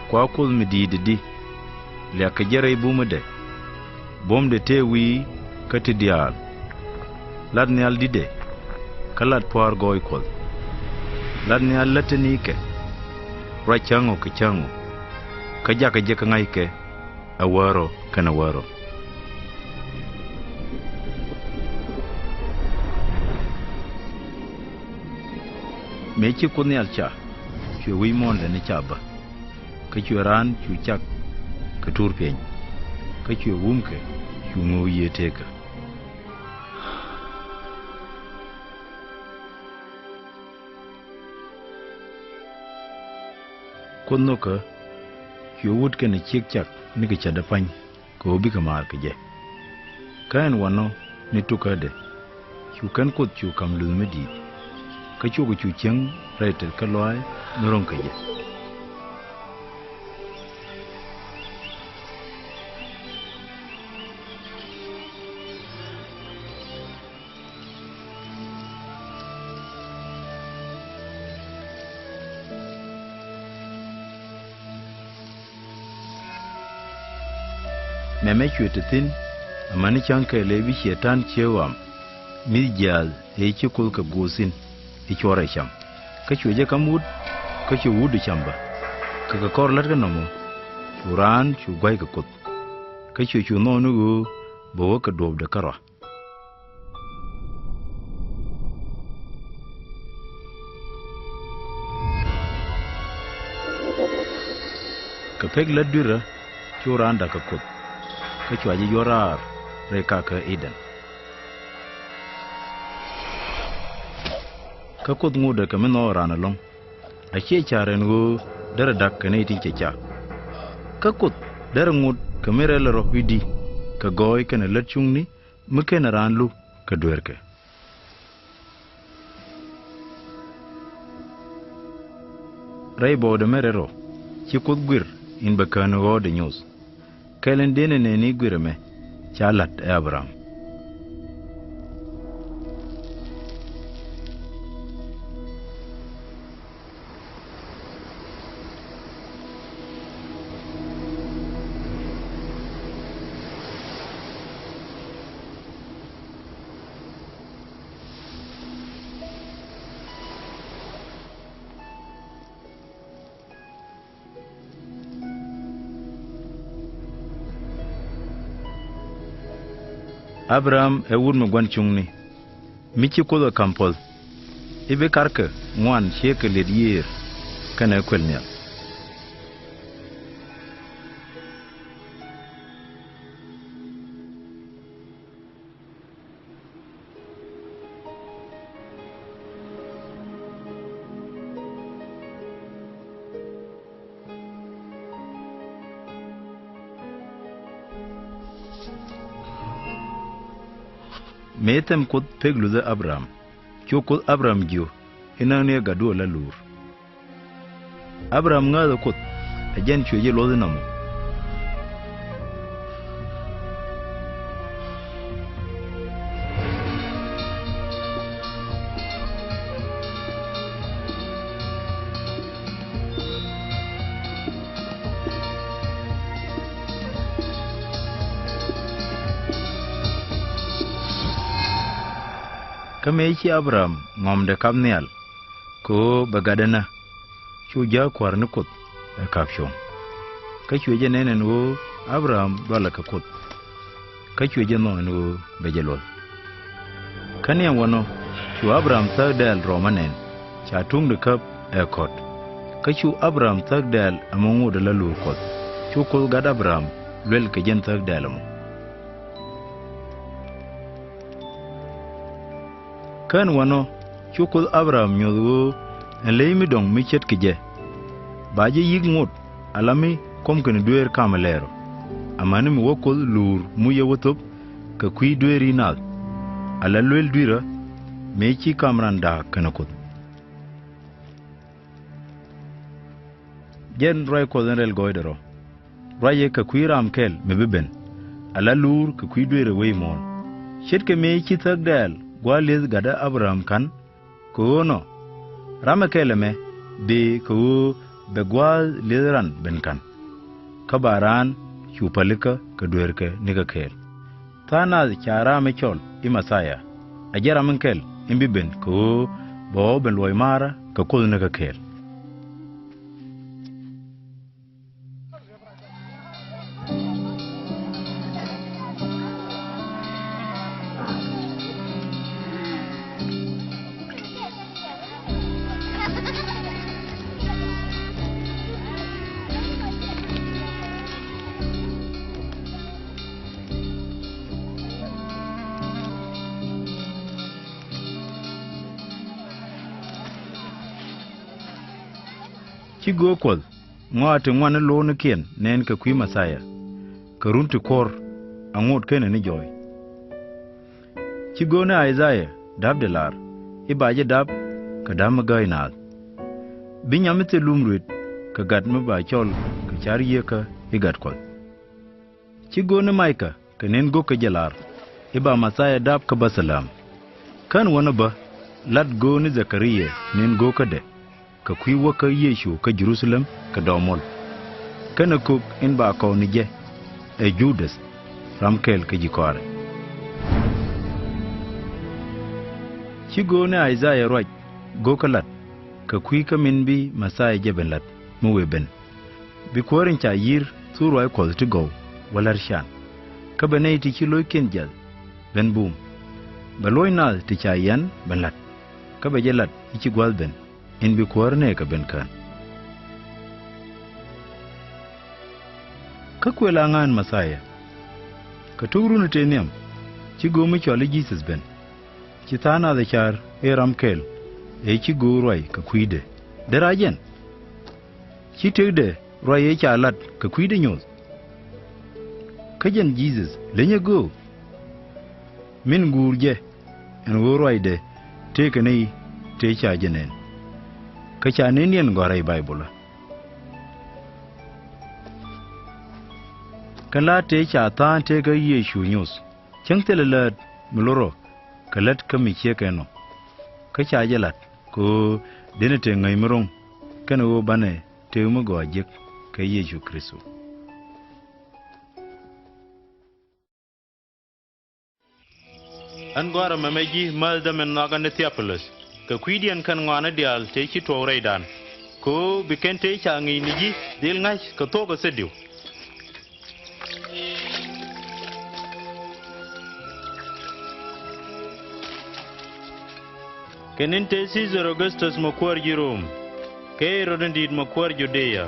kwa kul mi di le ka jere bumade bom de te wi ka ti dial lad nyal dide kalat por goy kol lad nyal latani ke ra chango ka chango ka jaka je ka ngai ke awaro kana waro me chi kun yal cha chwe wi mon le ne cha ba ka chwe ran chu chak ka tur pen ka chwe wum ke chu ngo ye te ka kun no ka chwe wut ke ne chik chak ni ka cha da pan ko bi ka mar ka je kan wano ni tu ka de chu kan ko chu kam lu me di ka chu ko chu cheng rete ka loy norong ka je Mɛmɛ chwete thin amani chanke lebi shetan chewam mi jal e chikul ka gosin e chore cham ka chweje kamud ka chwud chamba ka kor lat nomo churan chu gwai ka kut ka chu no nu bo ka dob de kara ka peg ladura churan da ka kut ka chwaji yorar re ka iden ka kut ngude ka meno rana long a che charen go dara dak ne ti cha ka kut dara ngud ka mere la ro widi ka goy ka ne la chungni muke na ran lu ka dwerke ray bo de mere ro chi kut gwir in ba kan go de news kelen dene ne ni gwirme chalat Abraham Abraham e wur me gwan chungni michi ko kampol ibe karke ngwan cheke le Yir kana kwelnya metem kut peglu de Abraham chukul Abraham gyo inane gadu la lur Abraham ngado kut ajen chuje lo de namo Kamechi Abraham ngomde kamnial ko bagadana chuja kwar nukut kapshon ka chuje nenen wo Abraham bala ka kut ka chuje no no bejelol kaniya wono chu Abraham tagdal romanen cha tung de kap ekot ka chu Abraham tagdal amongu de la lur kot chu kul gad Abraham lel ke jen tagdalamo kan wano chukul Abraham nyodo enleimi dong michet kije baje yig ngut alami kom ken duer kamalero amani mi wokol lur mu yewotop ka kui dueri nal ala lwel duira mechi kamranda kanakot jen roy ko denrel goidero roye ka kui ramkel mebeben ala lur ka kui duere weimon shetke mechi tagdal gwaliz gada Abraham kan kono ramakeleme be ko begwal lideran benkan kabaran chupalika kadwerke nigakel tana chara mechol imasaya ajara menkel imbiben ko bo ben loymara ka kul nigakel Chigo kwal ngwate ngwane lo ne kien nen ka kwi masaya ka runti kor angot kene ni joy Chigo ne Isaiah dab delar ibaje dab ka dam gainal binyamite lumruit ka gad me ba chol ka char yeka igat kwal Chigo ne Maika ka nen go ka jalar iba masaya dab ka basalam kan wana ba lat go ni Zakariya nen go ka de ka kwi waka Yecu ka Jerusalem ka domol kana kuk in ba ko ni je e Juudh ramkel ka jikore Chigo ne Isaiah roj go ka lat ka kwi ka min bi masaya jeben lat mu weben bi korin cha yir turo ay kol ti go walar shan ka bane ti kilo kenjal ben boom baloy nal ti cha yan ben lat ka be jelat ci gwal ben in bi kuäär ne ka ben kan ka kwela ngan masaya ka turu ne tenem ci go mi chole Jesus ben ci tana da char eram kel e ci go roi ka kwide derajen ci tegde roi e chalat ka kwide nyos ka jen Jesus lenye go min gurje en wo roi de te ka nei te cha jenen ka cha ne nien gorai Bible kala te cha ta te ga Yecu news changtelat muloro kalat ka mi che keno ka cha jalat ko dene te ngai murong kana wo bane te mu go ajek ka Yecu Kristo an gwara mameji malda men nagane Theophilus ka kwidian kan ngwana dial te ci to reidan ko bikente cha ngi niji dil ngai ka to ga sediu keninte Caesar Augustus mokwar Rome ke rodendid mokwar Judea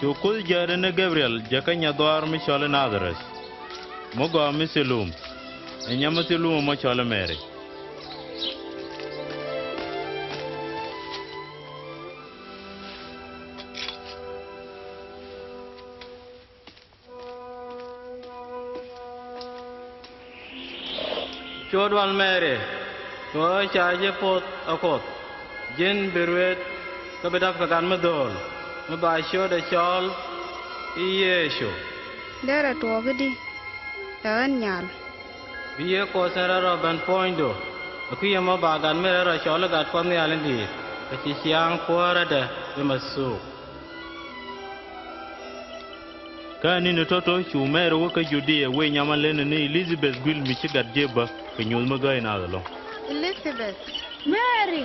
ko kul jare ne Gabriel jakanya dwar mi chole Na-dha-rɛth mogo miselum enyamatilum mo chole mere Chodwal mere ko chaje pot akot jen berwet ka bedaf ka gan medol me ba shoda chol Yecu dera to gidi tan nyal biye ko sera ro ban poindo akuya mo ba gan mere ro chol gat ko ne alendi ka ci siang kuäärä de be masu kani ne toto chumero waka Judea we nyamalene ne Elizabeth gwil mi ci gat jeba ka nyul ma gay na lo Elizabeth Mary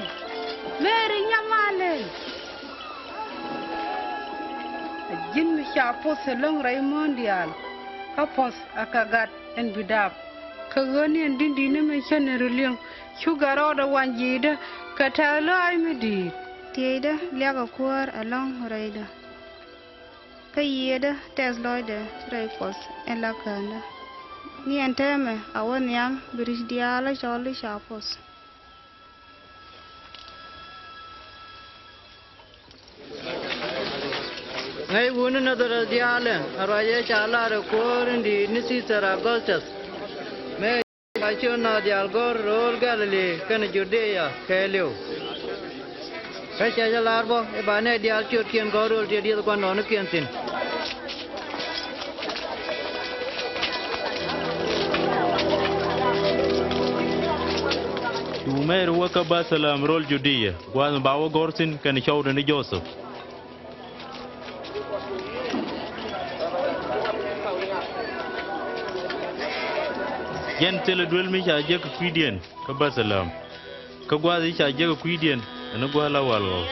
nyamale jin mi sha pos long ray mondial ka pos akagat en bidap ka goni en dindi ne me chene ruliang chugaro da wanjida ka talo ay medi tieda lega kuäär along rayda ka yeda tesloide ray pos en la kanda ni enteme awon yam birish diala choli sha pos ngai wunu na dara diale araye chala re korindi nisi tara goltas me bachona dial gor rol galile kan Judea keleu ka cha larbo e bane dial chut kien gorol dia dia ko non kien tin Umer waka basalam rol Judea gwan bawo gortin kan chawde ni Joseph yen tele duel mi cha je kuidien ka basalam ka gwazi cha je kuidien na gwala walwo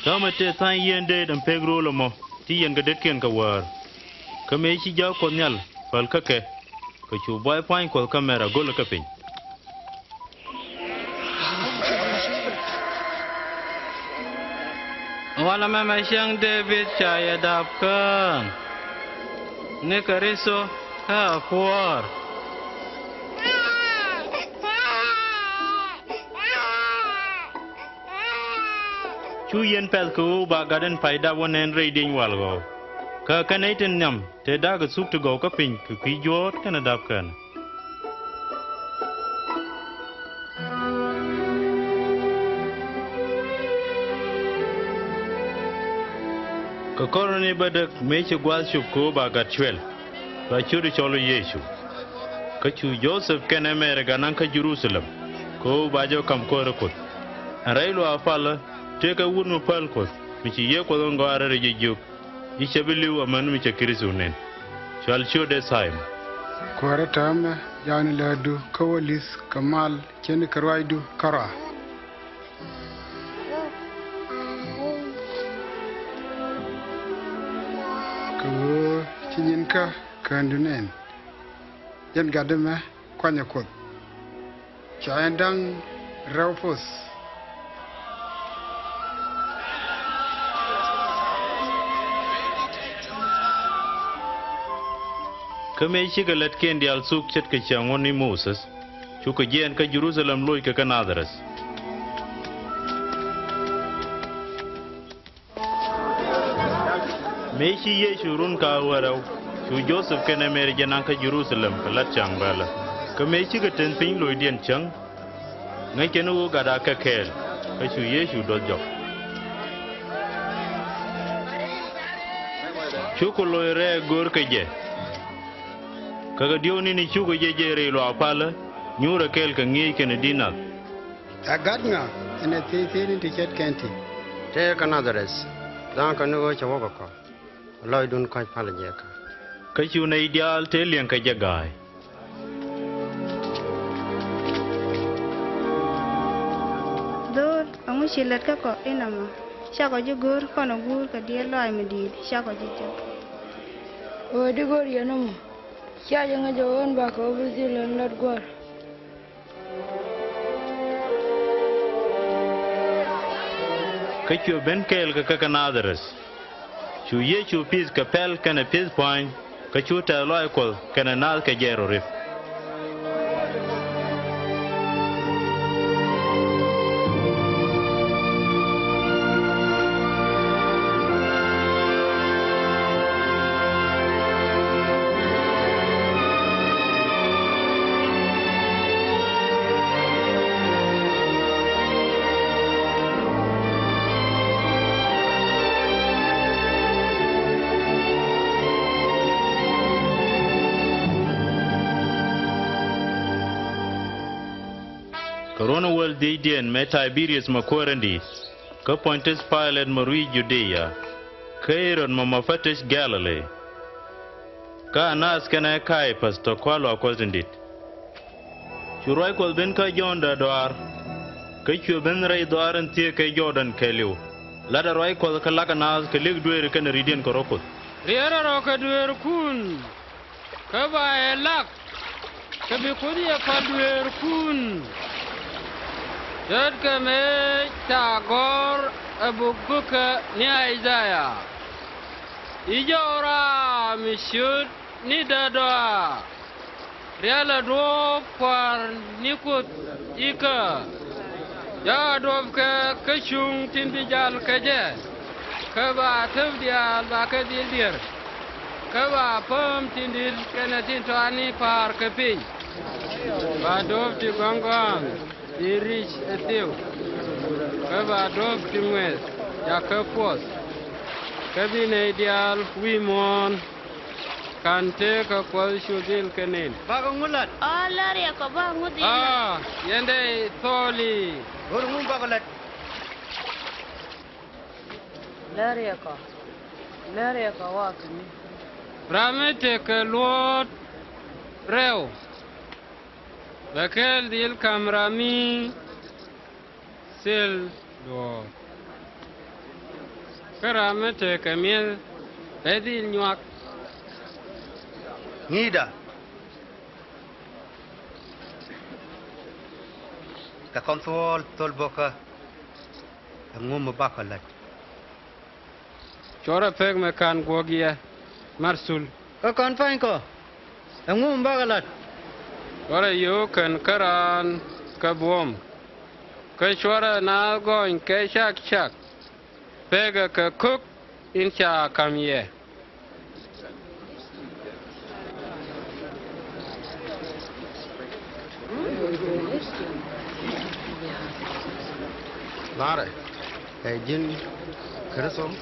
Kama te tan yende dan pegro lomo ti yen gadet ken ka war kame chi ja ko nyal fal ka ke ka chu boy point ko kamera gol ka pin wala Mɛmɛ siang David chaya dap kan ne kariso ha kuäär chu yen pel ko ba gaden paida wonen reading walgo ka kanaitin nyam te daga suk to go ka pin ku ki jot kana dap kan ka korone badak meche gwal chup ko ba gat chwel ba churu cholo Yesu ka chu Joseph kene mere ganan ka Jerusalem ko ba jo kam ko rekut araylo afala te ka wunu pal ko mi ci ye ko ngo arare je juk yi chebeliu aman mi ci krisunen chal chode saim kuäärä tame yani ladu kawalis kamal cheni karwaidu kara ko chinyinka kandunen yan gademe kwanya kot chaendang raufus kame shi galat ken dial suk chet ke changoni Moses chu ko jen ka Jerusalem loy ka Na-dha-rɛth me shi Yesu run ka warau chu Joseph kene mere janan ka Jerusalem ka lat chang bala kame shi ga ten pin loy dien chang ngai kenu ga da ka kel ka chu Yesu do jok chu ko loy re gor ka je kaga dioni ni chugo jejere lo apala nyura kel ka ngi ken dinal agadnga ene tete ti chet kenti te ka Na-dha-rɛth dan ka nugo chawo ko loy dun ka pala jeka ka chu ne dial te lien ka jagai dor amu shilat ka ko inama shako jugur kono gur ka dia loy medid shako jijo o digor yanamo Kya jangan jauhan bakau bersih landat guar. Kachu ben kel ka Na-dha-rɛth chu Yesu pis ka pel kana pis point kachu ta loy kol kana nal ka Jɛ-ru-tha-lɛm Corona world dien me Tiberius makorandi ka Pontius Pilate marui Judea ka Herod mafatish Galilee ka Anas kana kai pasto kwalo akozindit churai kol ben ka jonda doar ka chu ben rai doaran tie ka Jordan keliu lada roi kol ka lakanas ka lig duer kan ridien korokot riara ro ka duer kun ka ba elak ka bi kudi ka duer kun Juudh ka me tagor abubuka ni Isaiah ijora mishud ni dadoa riala do par nikut ika ya do ka kachung tindijal kaje ka ba tabdial ba ka dildir ka ba pam tindir kana tintani par ka pin ba do ti gongong Dirich eteu, kaba dog timwes, ya kapos, kabine ideal wimon, kante ka kwal shudil kenen. Bago ngulat. Oh, lari ako ba ngudi? Yende toli. Guru ngum bago lat. Lari ako wakni. Ramete ka luot rew. Bakel dil kamrami sil luot. Karamete ka miel edil nyuak. Ngida. Ka kontrol tol boka. Ngum bago lat. Chora peg me kan gogia marsul. Ka kon fain ko. Ngum bago lat. Chora yo kan karan ka bom. Ka chora na goin ka shak. Pega ka cook incha kamye. Lare. Jin kersom.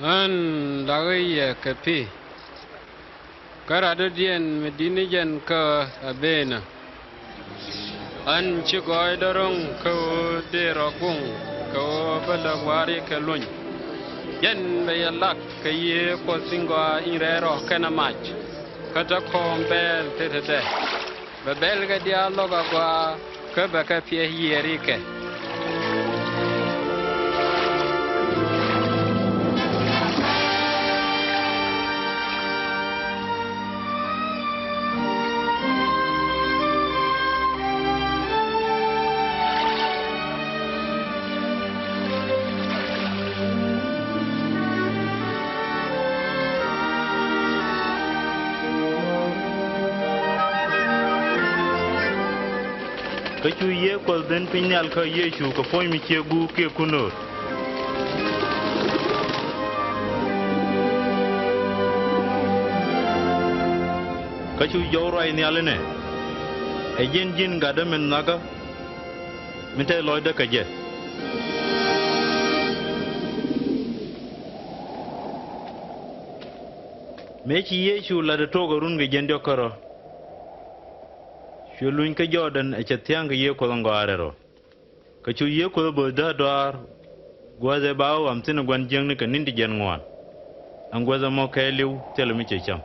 An dagaya kapi. Karado dien medinijan ka abena. An chigoy dorong ka derokung ka balagwari ka luny. Yen bayalak ka ye ko singwa irero kana mach. Kata kombel tete. Babel ga dialoga kwa ka baka pie yerike. Kachu ye ko den pinyal ka Yecu ko poy mi chegu ke kunor. Kachu jawra ni alene. E jin gada men naga. Minte loida ka je. Mechi Yecu la de togo run ge jendo karo. Shulun ka Jordan e chatiang ye ko ngwarero. Kachu ye ko bo da dar. Gwaze bawo amtina gwan jeng ni ka nindi jen ngwan. Angwaza mo kayliu telo mi checham.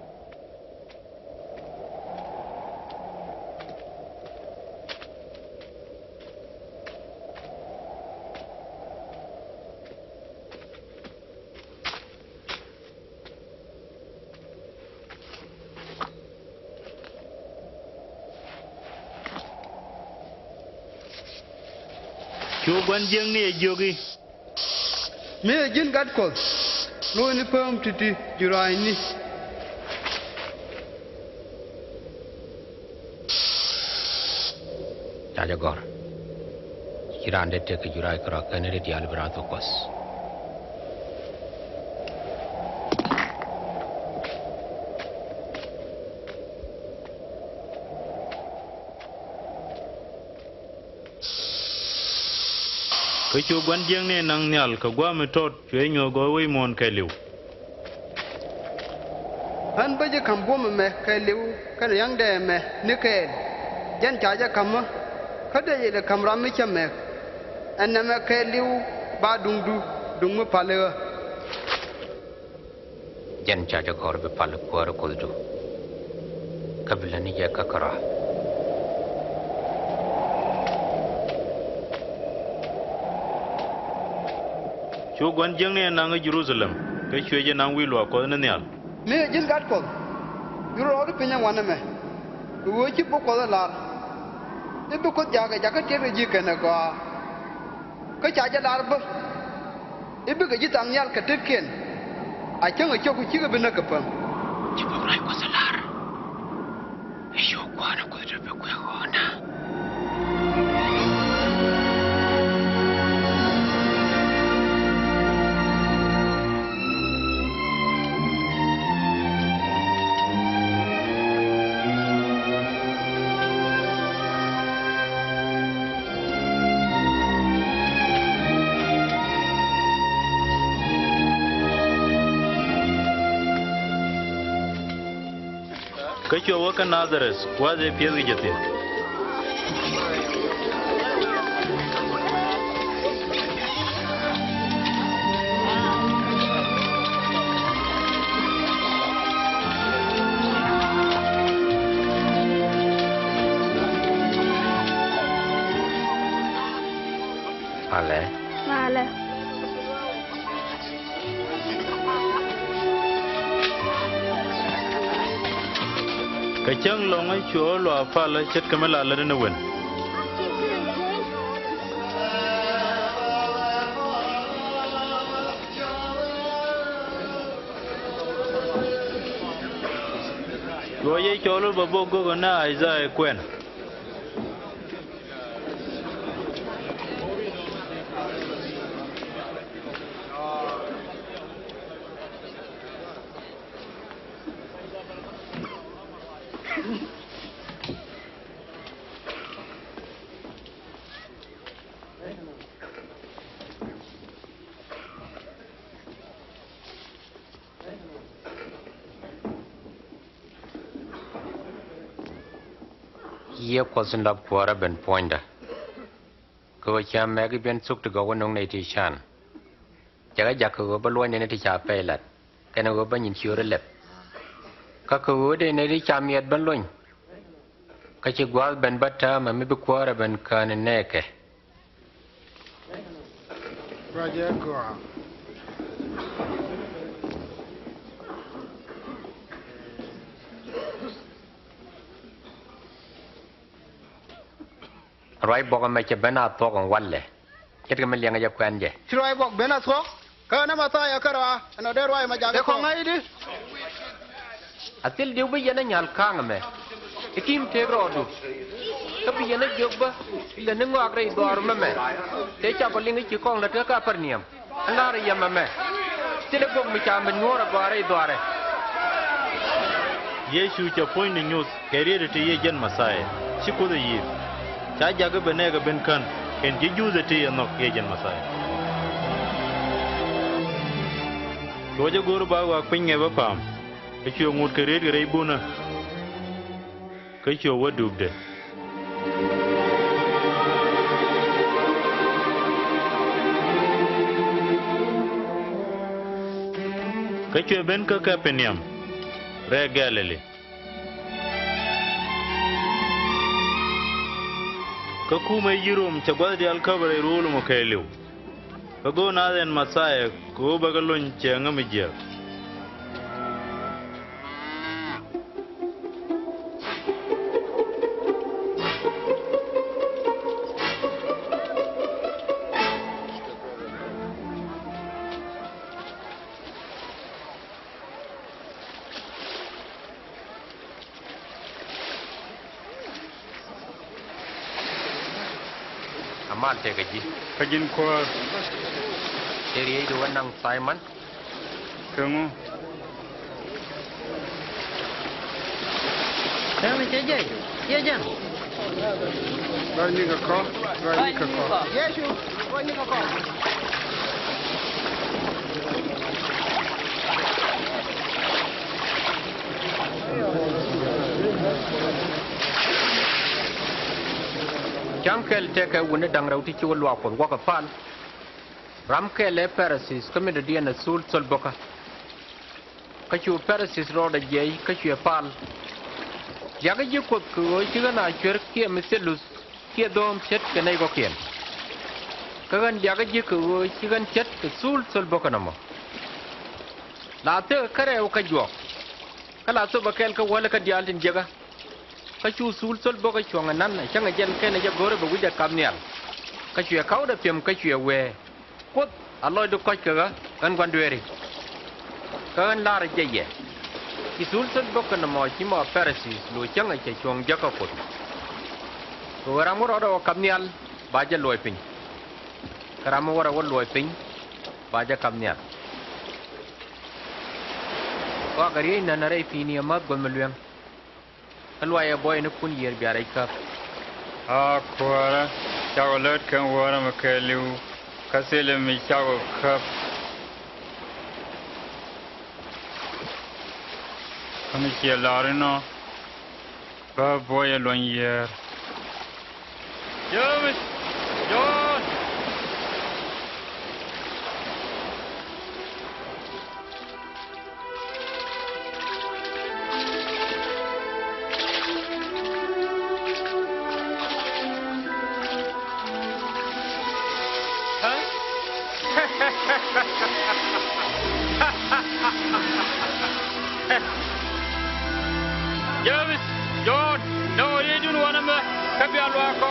Chu gwan jeng ni e jogi. Me jin gat ko. Lo ni pam titi jurai ni. Tajagor. Kirande te ke jurai kara kenere dial berato kos. Kachu gwan jeng ni nang nyal ka gwa me tot chwe nyo go we mon kayliu. Han baje kam bom me kayliu kan yang de me nikel. Jan chaja kam kada ye de kamra mi chame. Anna me kayliu ba dung me pale. Jan chaja kor be pal kuäärä kuldu. Kabilani ya kakara. Chu gwan jeng ni nang Jerusalem. Ka chwe je nang wi lo ko na nyal. Me jin gat ko. Yuro ro pinya wana me. Wo chi bu ko la. E bu ko jaga te ji kana ko. Ka chaja lar bu. E bu ga ji tang nyal ka tetken. A chang a choku chi ga bina ka pam. Chi bu rai ko salar. E yo kwa na ko de be ko ona. ka chwa ka Na-dha-rɛth wa de piedhi jati Vale. ka chang long ai chwa lo fa la chet ka mala la na wen lo ye cholo ba bo go na ai za e kwen Ye kwasin lab kuäärä ben poinda. Ko cha megi ben suk to go wonong nei ti chan. Jaga jakko ba loin nei ti cha pelat. Kana go ba nyin Jɛ-ru-tha-lɛm. Ka ko de nei ti cha miet ban loin. Ka chi gwal ben bata ma mi bi kuäärä ben kan neke. Raja Kuäär. Roi boga me che ben a to con walle. Ket ga me lianga ja kwanje. Chiroi bok bena thok. Ka na mata ya kara. Ana de roi ma jaga ko ngai di. Atil diu bi yana nyal kanga me. Ikim te rodu. Ka bi yana jobba. Le nengo agre dor me. Te cha ko lingi chi kong la te ka perniam. Ngara ya me. Tile bok mi cha me ngora gore dore. Yecu cha point ni news career te ye jen masai chiko de yir cha jaga benega ben kan en je Juudh te no ye jen masai roje gor ba wa pinge ba pam e chu ngut career gre buna ka chu wa dubde ka chu ben ka peniam Re-cɛl ka kuma yirum cha gwadi alkabare rulu mo keliu ka go na den masaya ko bagalon che ngamije Amal te gaji. Kajin Kuäär. Eri do nang Simon. Kengo. Kami jiɛy. Jiɛy. Roi ni ka ko. Roi ni ka ko. Yecu. Roi ni ka ko. Jankel teke wune dang rauti chi walwa kon waka fal. Ramke le parasis kame de dia na sul sol boka. Kachu parasis roda jay kachu fal. Jaga ji ko ko chi na chwer ki miselus ki dom chet ke nei go kien. Kagan jaga ji ko chi gan chet ke sul sol boka namo. La te kare o ka jo. Kala so bakel ka wala ka dial tin jaga. Kachu sul sol boka chonga nan changa jen kene ja gore ba wija kamnial kachu ya kauda pem kachu ya we kot aloy do kochka kan gwandweri kan lar jeye ki sul sol boka na mo chi mo parasis lo changa che chong jaka kot to ramu ro kamnial ba ja loy pin karamu wora wo loy pin ba ja kamnial wa gari na nare fini ma gomluen Alwaya boy na kun yer biara ikap. Kuäärä. Chago löt kan wara ma keliu. Kasele mi chago kap. Kami chia larino. Ka boy lon yer. James. John. James, John, no, you don't want to come here, Loco.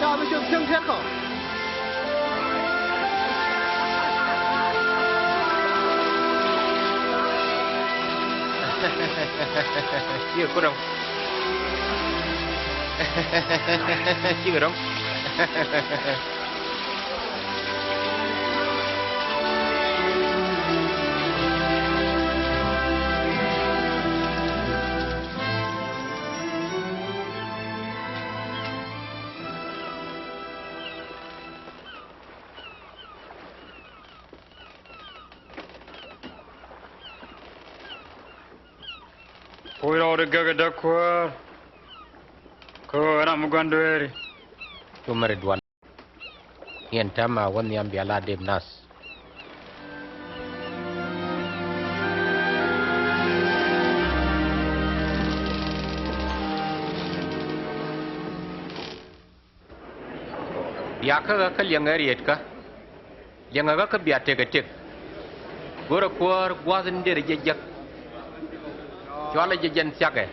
Ta bi jom chen thiec ko. Chưa có đâu. Chưa đâu. Ôi rồi được gak ada kuäär. Ko anak mugandweri. Cuma Ridwan. Yang tama wan yang biala demnas. Biaka ka liang ariet ka. Liang ka biate ka tek. Gora kuäär gwazin der jejak. Juala jejen siake.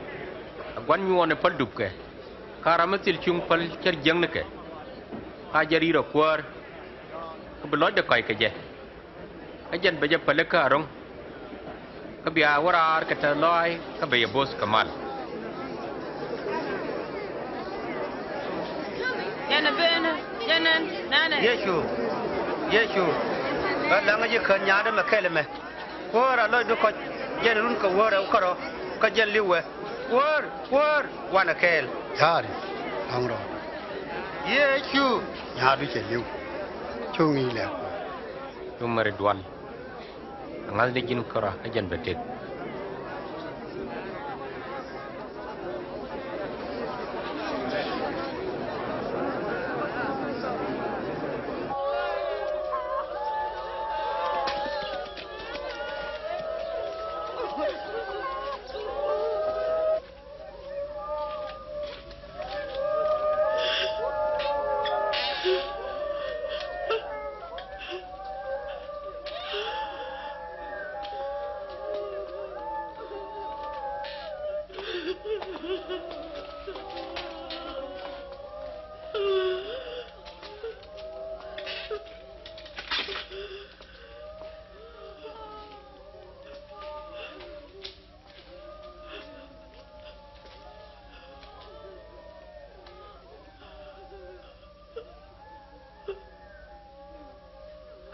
Gwan nyuone palduke. Karamatil chung pal cer jeng neke. Ajari ro kuäär. Kebelot de kai keje. Ajen beje pale karong. Kebia warar kata loy kebaya bos kamal. Yana bena, yana nana. Yecu. La nga je kan nyaade me kele me. Kuäär loy du ko jen run ko wora ko ro. Ka jen liwe. Kuäär wana kel. Yari. Angro. Yecu. Ya du che liu. Chungi le. Cuma Ridwan. Angal de jin kora ajen betek.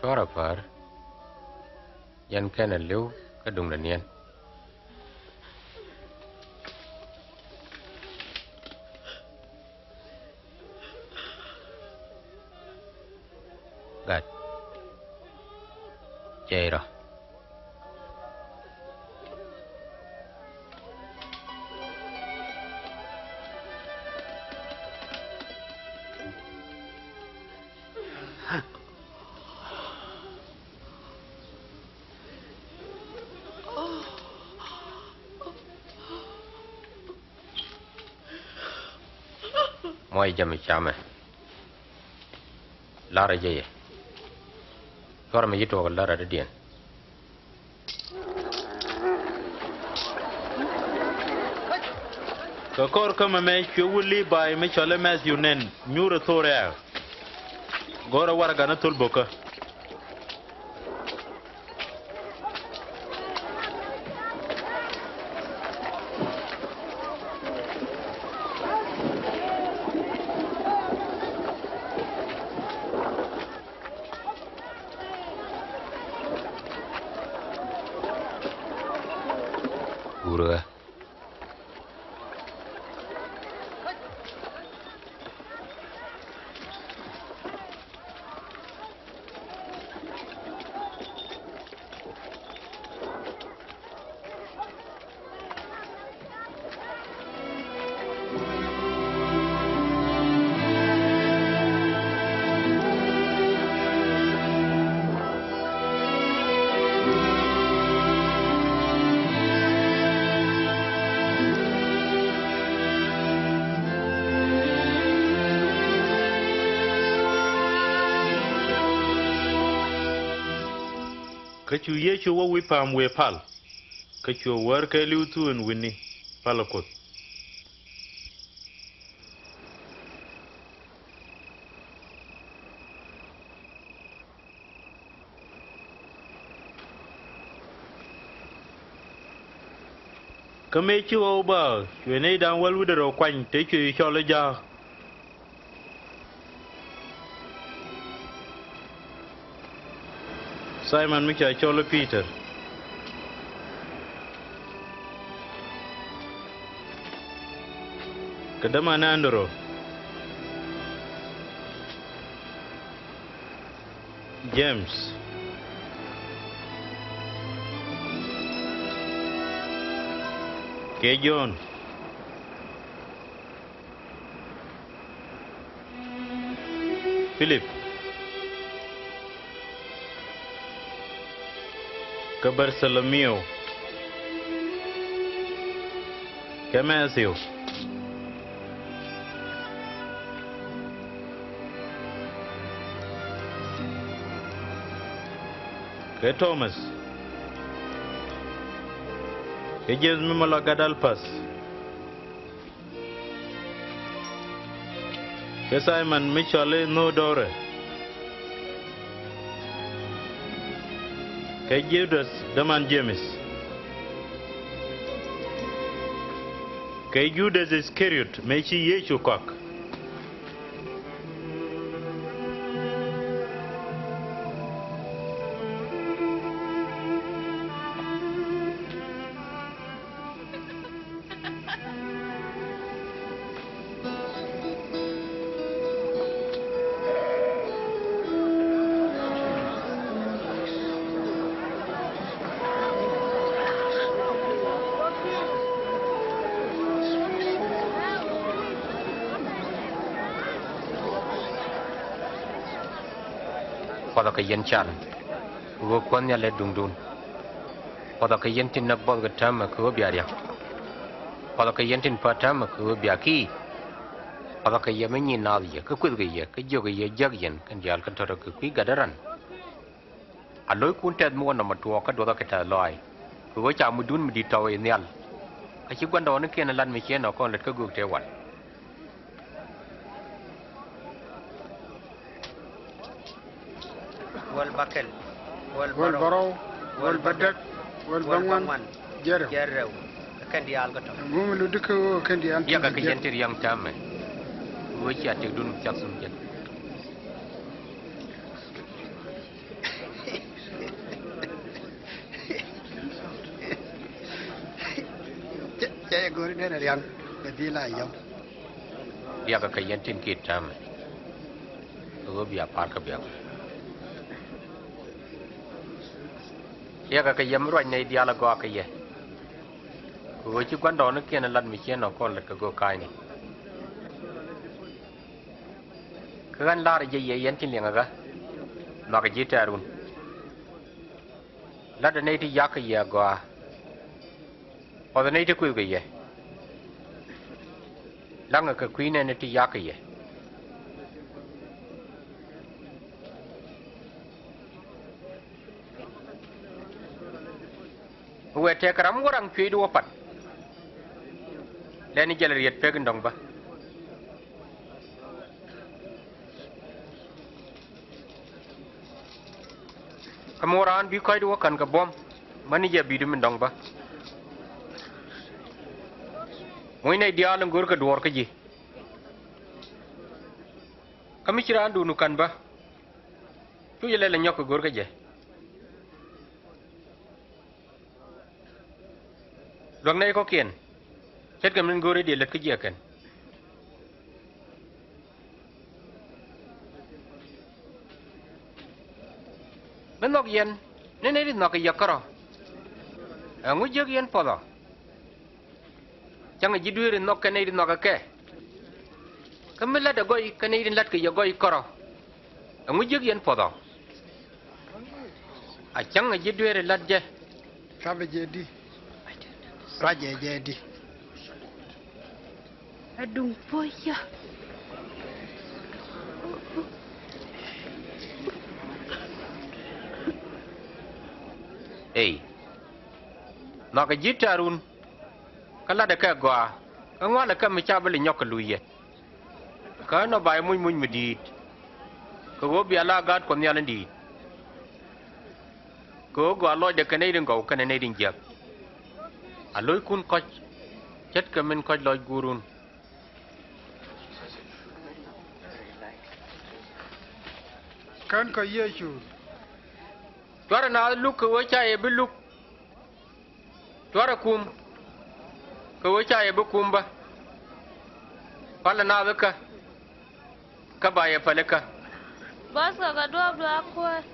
Kora par. Yan kena liu kadung danian. Gat. Jɛ-ru. Moi jam chame. Lara jeye. Kora me yito lara de dien. Ka kor kama me chwuli bai me chole mes yunen nyure thore. Gora warga na tulboka. Gura. ka chu Yecu wa wi pam we pal ka chu Ar-kɛ-ley-uth en wutni palakot ka me chu o ba we ne dan wal widero kwany te chu chole ja Simon Micha chole Peter kadama nandoro James ke John Philip ke Bartholomew ke Matthew ke Thomas ke James Mimala Gadalpas ke Simon Michale Nodore ke Judas Daman James ke Judas Iscariot mechi Yecu kok pada ka yen chan wo kon ya le dung dun pada ka yen tin na bol ga tam ko bia ya pada ka yen tin pa tam ko bia ki pada ka yem ni na ya ka ku ga ya ka jo ga ya jag yen kan dial kan tor ka ku ga daran aloy kun ted mo na ma to ka do ka ta loy ko cha mu dun mi di taw nhial ka chi gwan do na ken lan mi chen no kon let ka gu te wan wal bakel wal baro wal badak wal bangwan Jɛ-ru kan dial ga to mu lu dik kan di an ya ka yen tir yang tam wo cha te dun cha sum jet Jɛ gori ne yang ke di la yam ya ka yen tin ki tam wo bia par ka bia ya ka yem ro nei dia la go ka ye wo chi kwan do na ken lan mi chen no kon le ka go kai ni kan la re ye yen tin lenga ga ma ka ji ta run la da nei ti ya ka ye go o da nei ti ku ga ye la nga ka ku ne ti ya ka ye we te karam gorang chui do pat leni jel riet pe ndong ba kamoran bi koy do kan ka bom mani je bi dum ndong ba moy ne dial ngor ka dor ka ji kami ciran du nu kan ba tu yele le nyok gor ka je Luang này có kiền, chết cầm lên gối để lật cái gì cần. Bên nóc yên, nên này đi nóc cái giặc cỏ. Ngồi giặc yên phò đó. Chẳng là chỉ đuôi đi nóc cái này đi nóc cái. Cái mấy lát gọi cái này đi lát cái giặc gọi cỏ. Ngồi giặc yên phò đó. Chẳng là chỉ đuôi đi lát je. Sao bây giờ đi? Raja jadi. Aduh, boy ya. nó cái giết trarun cái là để cái gòa cái ngoan là cái mình cha beli nhóc cái lùi cái nó bài mui mui đi cái gỗ bia la gạt con nhà lên đi cái gòa lôi để cái này đừng gấu cái này đừng giặc à lối kun coi chết cái mình coi lối gurun kan ko Yecu tuara na lúc cái vợ cha bị lúc tuara kum cái vợ cha bị kum ba pala na beka ka ba ya paleka Basa ka dua dua kuat.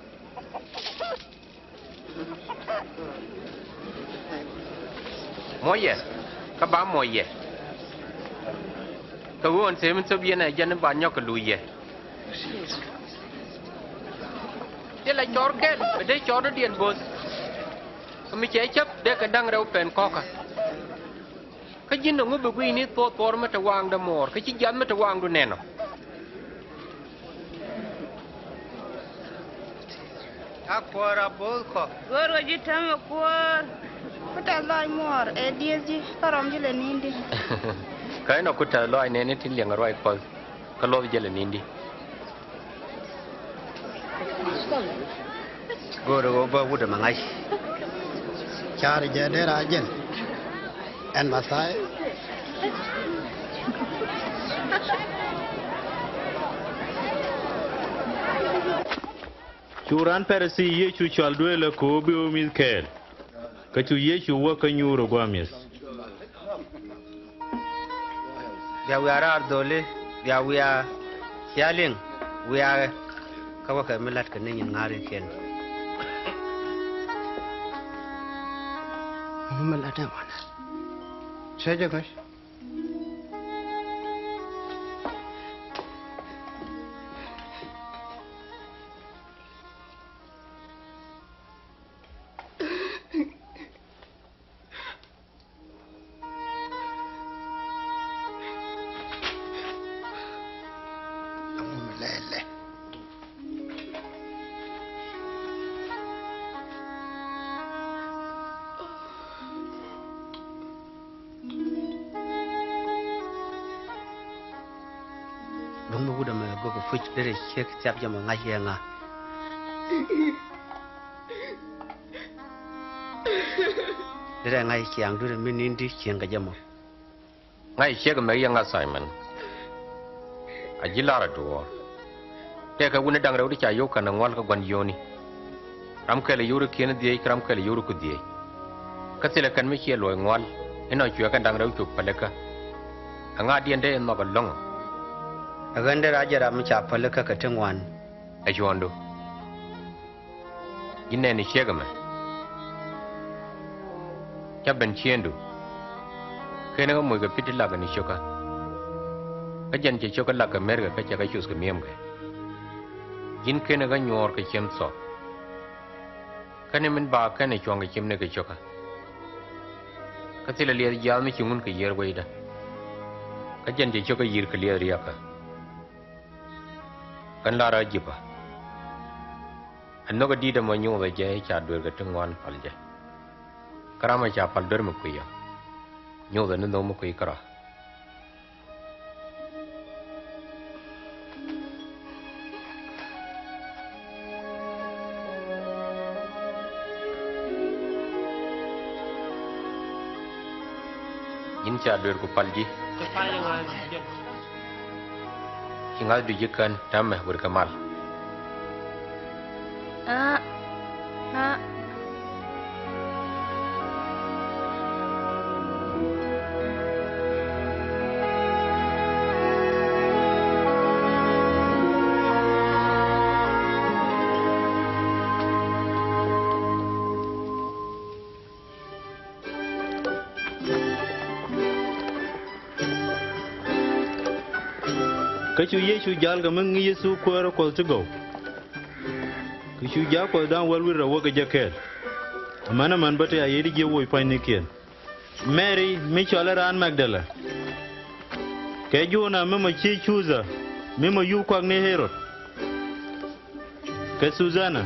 Moye ka ba moye ka won se min so bien na jan ba nyok luye de la chor ken be de chor dien bos mi che chap de ka dang rau pen ko ka jin no ngu be ni to tor ma ta wang da mor ka chi jan ma ta wang du neno Kuäärä bööth. Goro jitame kuar. Kuta lai mor e diezi karam jile nindi. Kai no kuta lo ai ne tin liang roi ko ka lo jele nindi Goro ba wuda mangai. char je de rajen en masai Churan persi Yecu chaldwele ko bi omid kel. Kachu Yecu wa kanyuro gwamis. Ya we are dole, ya we are hialing, we are kawaka milat ka nyin ngari ken. Melat mana saja guys Dong ba wuda ma go ko fuch dere chek tiap jam ngai nga. Dere ngai chiang dure min indi chiang ka jamo. ngai che ga me yang assignment ajila ra do te ka wona dang raw di cha yo kana ngwal ka gwan yoni ram ka le yuru ken die kram ka le yuru ku die ka tele kan me che loy ngwal eno chua kan dang raw chu paleka anga dien de no ga long Aganda rajara mi cha palaka ka tengwan. a jondo inne ni che ga me cha ben chiendu kene mo ga pitila ga ni shoka ka jan che shoka la ka merga ka cha ka chus ka miem ga jin kene ga nyor ka chem so kane min ba kane chong ga chem ne ka shoka ka tila le ya mi chungun ka yer weida ka jan che shoka yir ka le riya ka kan la ra jiba anno ga dida mo nyu ga je cha dur ga tungwan palje karama cha pal dur mo kuya nyu ga no mo kuy kara yin cha dur ko palji hingal du jikan tamme berkamal Kachu Yecu jal ga mang Yesu kuäärä ko to go. Kachu ja ko dan walwi ra woga jakel. Amana man bate ya yedi je woy pani ken. Mary mi chola ran Magdala. Ke juna mama chi chuza. Mama yu kwag ne Herod. Ke Susana.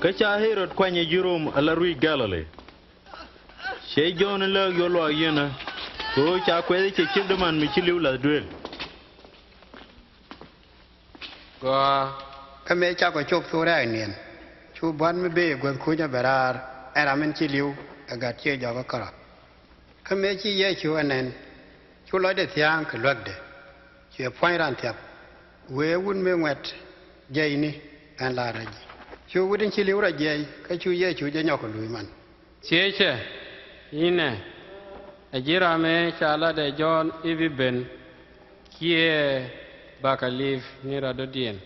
ka cha Herod kwanye Jurom ala rui Galilee she John la yolo yena ko cha kwede che childeman mi chiliw la duel go ka me cha ko chop so ra nien chu ban me be gwen ku nya berar era men chi liu aga che ja ko kara ka me chi ye chu anen chu lo de thiang ke lod de che point ran tiap we wun me ngwet je ni an la ra ji chu wudin chi liu ra je ka chu ye chu je nyok lui man cheche ine ajira me chala de John ibi ben kie bakaliv ni radodien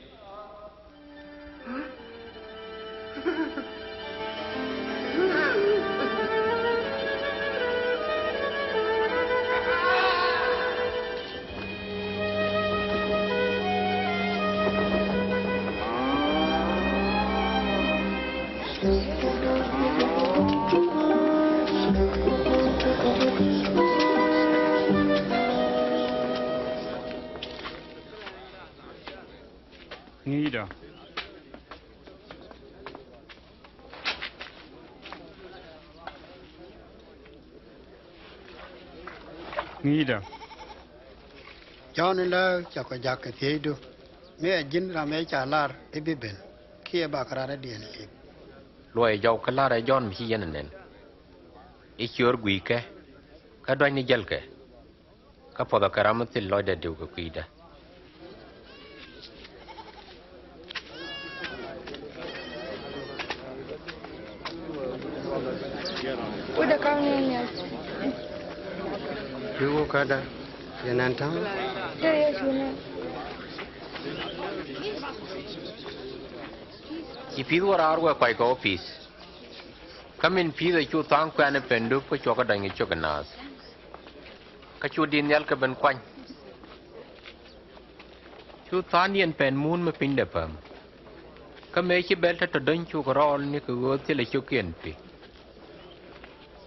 Nieder. Nieder. John la cha ko jak ke do me jin ra me cha lar e bi ben kie ba kara ra dien li loài giàu cái lá đại John bị dân nền ít chứa quỷ cái đoan như gel cái phật cái karam til loài đại điều cái quỷ đó udah kami ya Yugo kada yanan tam ya suna chỉ phí qua ra qua quay cái office kamin phí để chú tăng quen cái pendu có cho cái đánh cho cái nas cái chú điên nhial cái bên quanh chú tăng điên pen moon mà pin đẹp phẩm cái mấy cái belt cho đánh chú cái roll như cái gỗ thì là chú kiên phí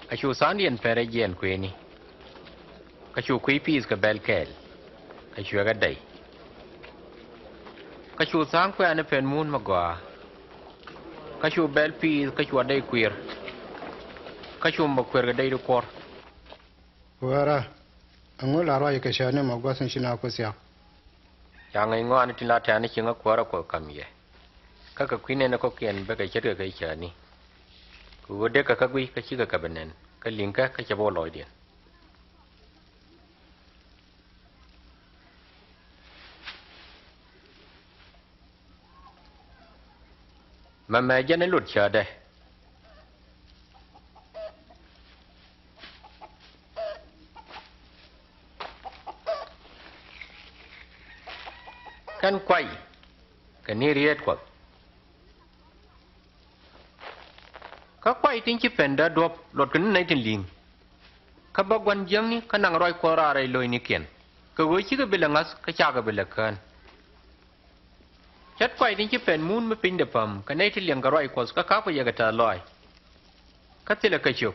cái chú sáng điên phải ra diện quên đi cái chú quay phí cái belt kẹl cái chú cái đầy cái chú tăng quen cái pen moon mà qua cái chú bel pi cái chú đây queer cái chú mà queer cái đây được cor wara angol la roye ke shane ma gwasan shi na ko sia yang ai ngoan tin la ta ni chinga kwara ko kam ye ka kwine na ko ken be ka chere ka chani ku de ka gwi ka chi ka benen ka linka ka chabo loy dia Mɛmɛ jɛni lut cha de kan quay cái ni riết quật các quay tin chỉ phần đã đuộc lột cái này tin liền các bác quan giang ni các nàng roi qua ra đây lôi ni kiền cái với chỉ cái bê ngas cái cha cái bê kan chất quay tin chỉ phần muốn mới pin được phẩm cái này thì liền cái roi qua các bây giờ cái trả lời các thì là cái chụp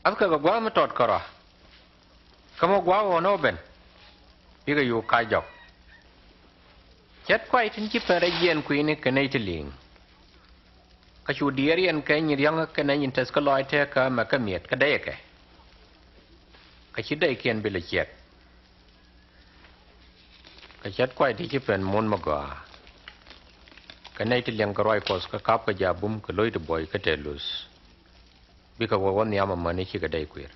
áp cái quá mà trọt cả cái mà quá vào nó bên bây giờ yêu khai dọc chất quay tin chỉ phần đại diện quý này cái này thì liền cái chủ diɛɛr yên cái như riêng cái này nhìn thấy cái loại thế cái mà cái miệt cái đấy cái chỉ đây kiên bị lệch chết cái chất quay thì chỉ phần muốn mà gà cái này thì liền cái loại cos cái cáp cái giá bùm cái lối được boy cái telus vì cái quan niệm mà mình chỉ cái đây queer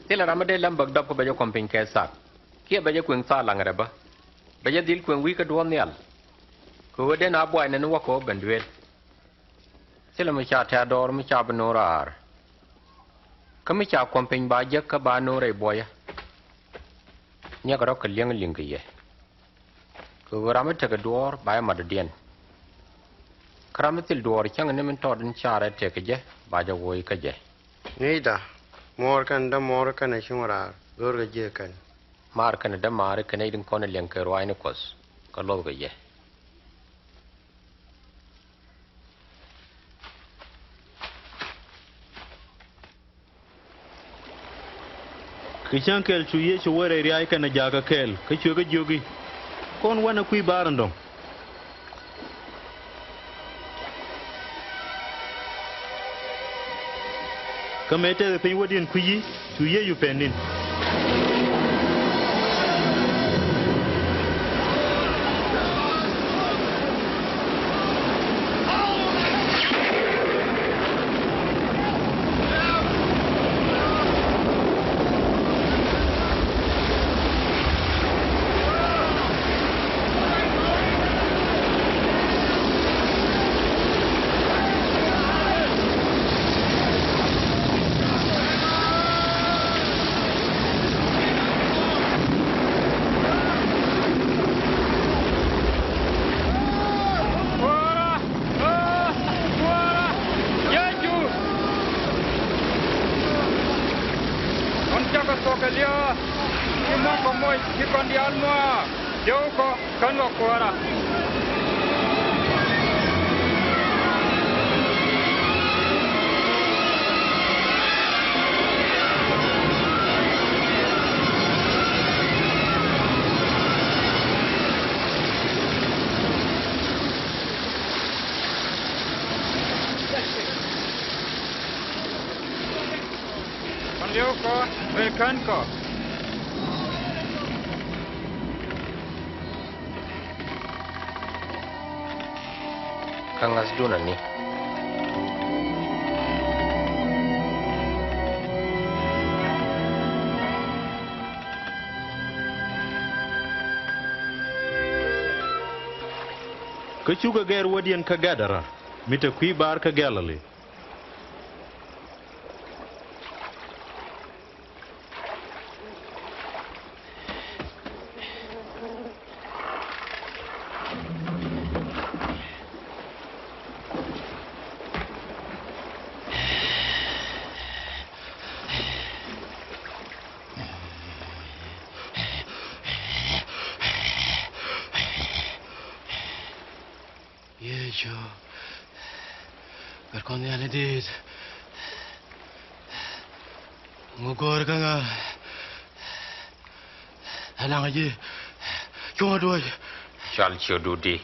thế là làm đây làm bậc đọc của bây giờ còn bình cái sắc kia bây giờ quyền xa lằng rồi ba bây giờ deal quyền quý cái đuôn nhial cứ đến áp boy nên nó có bên đuôi thế là mình chả theo đó mình chả bên nora cái mình chả còn bình ba giờ cái ba nora boy nhớ cái đó cái liêng cái gì cứ làm cái cái đuôi ba mà được điên cái làm cái đuôi chẳng nên mình thọt đến chả ra cái gì ba giờ vui cái gì nei da morkan da morkan a shimara gorga je kan markan da mar kan idin kon liang ka roine kos ka lo ga ye Kishan kel chu Yecu wore ri ay kana jaga kel ka chu ga jogi kon wana kui barandong kamete pe wodin kuyi chu Yeyu penin Kanko. Kangas duna ni. Kachuga ger wadian kagadara mita kui bar ka galali Chal chodudi.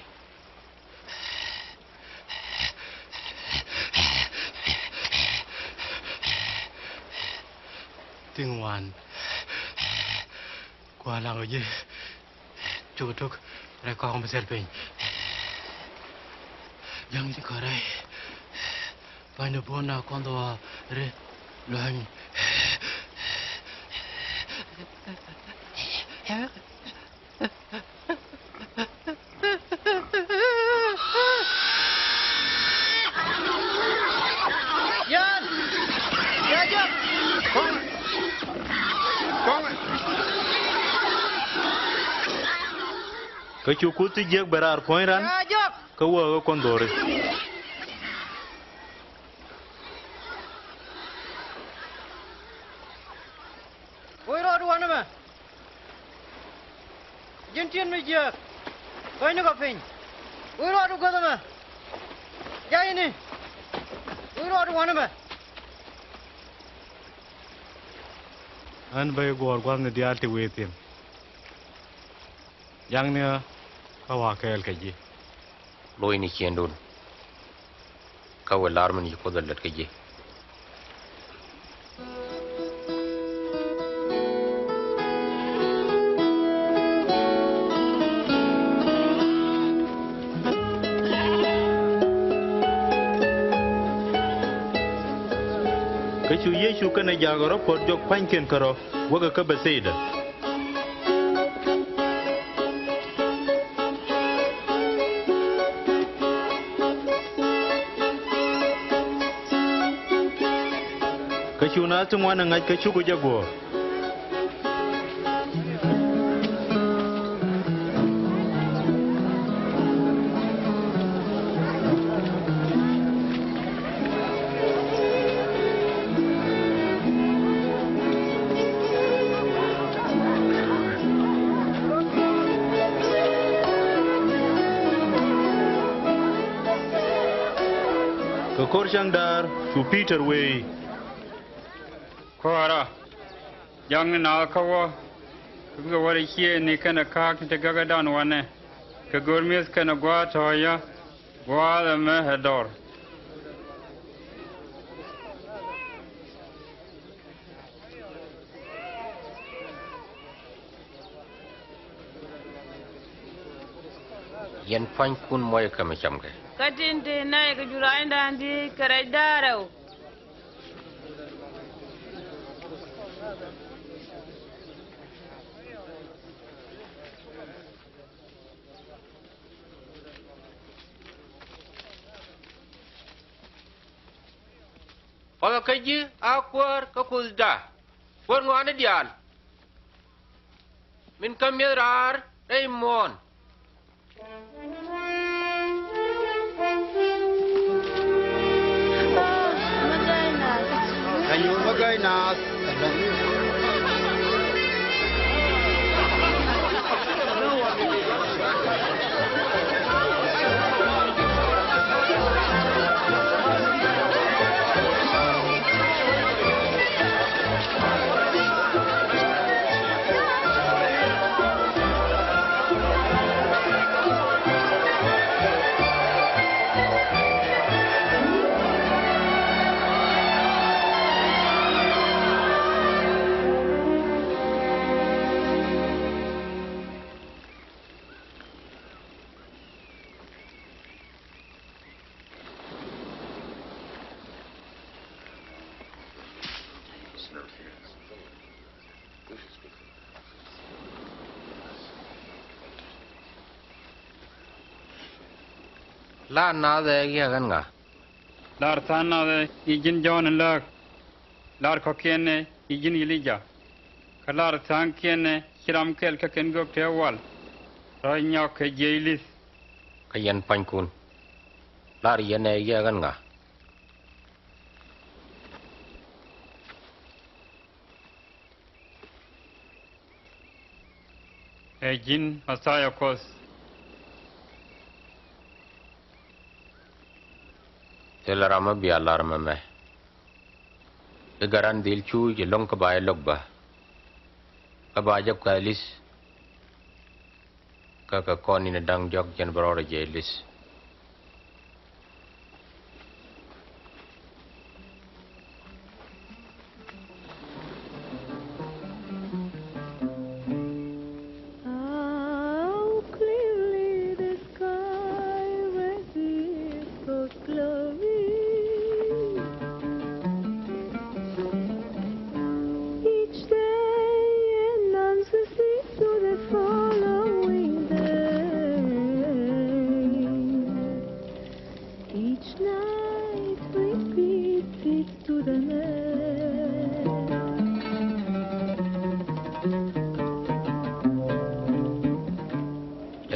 Tingwan. Kuäärä aja. Juudh rekong besar pun. Yang dikarai. Banyak pun nak kondoa Re-cɛl. Kachuku ti jeg berar poiran ka wo kondore Oiro duana ma Jentian me je Koino ka pin Oiro du godama Jai ni Oiro duana ma An bay gor gwan dial te wetin yang ne Ar-kɛ-ley kaji Loi ni kiendun. Kau alarm ni ko dalat kaji. Kachu Yecu kana jagoro pod jok panken karo waga ka baseida Kachu na tumwana ngaj kachu ko jago Korsang dar to Peter way. Kuäärä Young na kawa ga wari hier ni kana ka te gaga dan wane ka gormis kana gwa toya gwa da me hedor yen fan kun moy kam chamke Katinte na ka jura inda andi karai darau. Ola kaji akwar ka kulda por ngone dial min kamyerar Raymond Ayo magay nas. La Na-dha-rɛth gan nga lar thanna de igin jon lak lar ko kenne igin ilija kalar than kenne kiram kel ka ken gok te wal ro nyok ke jeilis ka yen fan kun lar yen gan nga ejin asaya kos telarama bi alarma me garan dil chu je long ka bay logba ka ba jab ka lis ka koni na dang jog jen brora je lis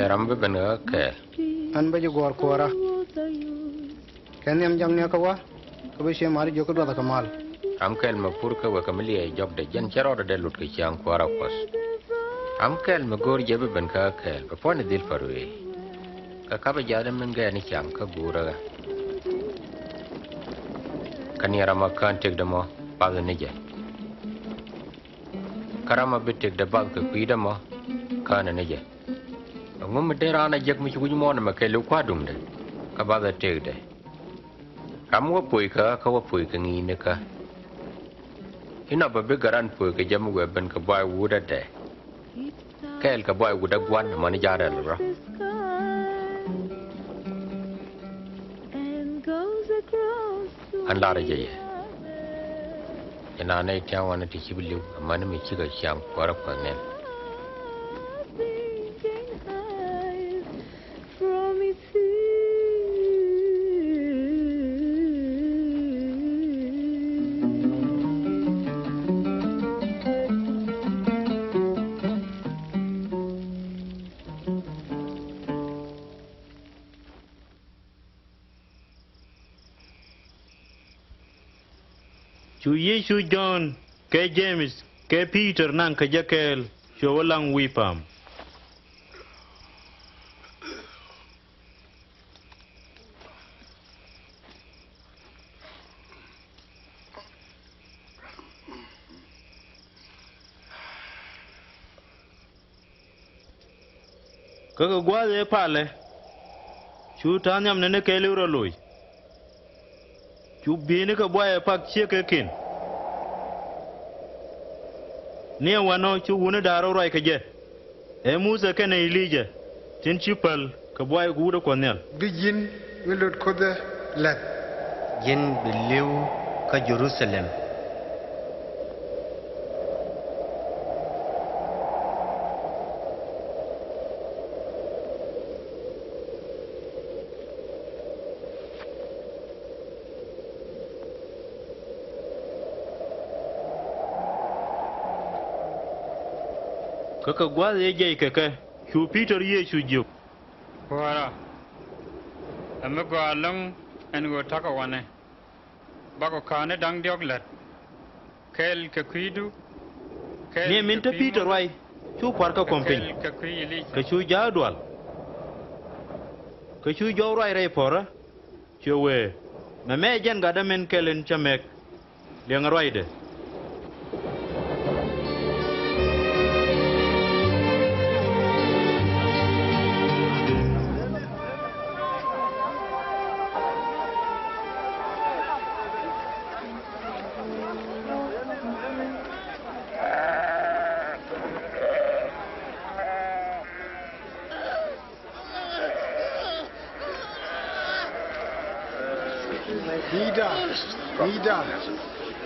rambe ben ke An ba jugor kuäärä. Käny am jang ne ka wa. Ka be she mari joko da kamal. am kel ma pur ka wa kamli ay jog de jen chero de lut ke chang kuäärä kos am kel ma gor je be ben ka kel ba pone dil parwe ka ba jade men ga ni chang ka gura kaniera ma kan tek de mo ba ne je karama bitek de ba ka kuida mo kana ne je ngum de rana jeg mi chuj mo na ma kelu kwa dum de ka ba da tek de kam wa pui ka wa pui ka ngi ne ka ina ba be garan pui ka jam we ben ka ba wu da de kel ka ba wu da gwan ma ni jare lo an la re je ina ne ta wana ti hibilu amma ne mi kiga sham kwara kwa ne Chu Yecu John, ke James, ke Peter nan ka jakel, chu walang wipam. ka gwa de pale chu ta nyam ne ke le ro loy chu bi ne ka bwa e pak che ke kin ne wano chu wona daro roi ka je e musa ke ne ilije tin chipal ka bwa e gu do konel bi jin wilot ko de lat jin biliu ka Jerusalem ka gwa de je ke chu Peter Yecu juk Kuäärä. Emme go along en go taka wane. Bago kane dang dioglet. Kel ke kuidu. ne min ta Peter wai chu kwar ka kompin ka chu jadwal ka chu jo rai rai pora chu we Mɛmɛ jen ga da men kelen chamek leng rai de Vida,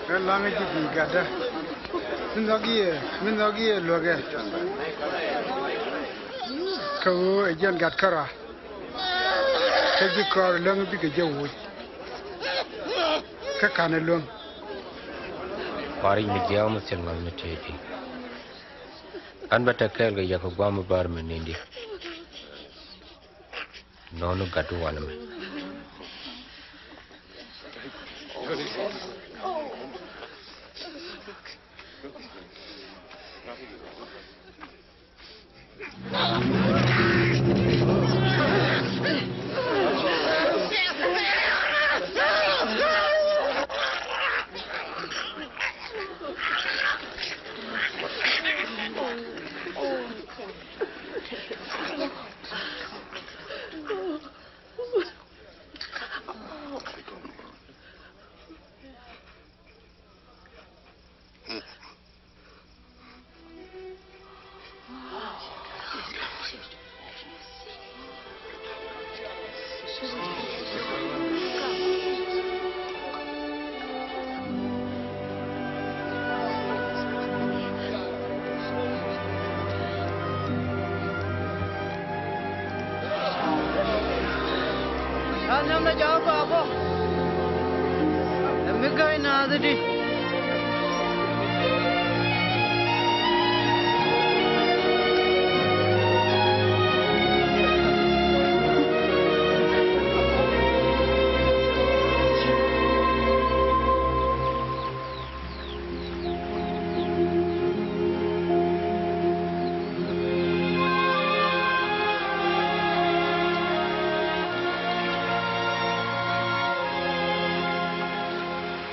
cái language gì cả đó, mình nói gì luôn cái, câu dân gạt cả, cái gì cả language cái gì vậy, cái cái này luôn. Pari mi jauh mesti ngal mesti. An bata kel ga yakko gwamu bar menindi. Nonu gadu waname. Anh đã cháu bà bố. Em biết cái nào rồi đi.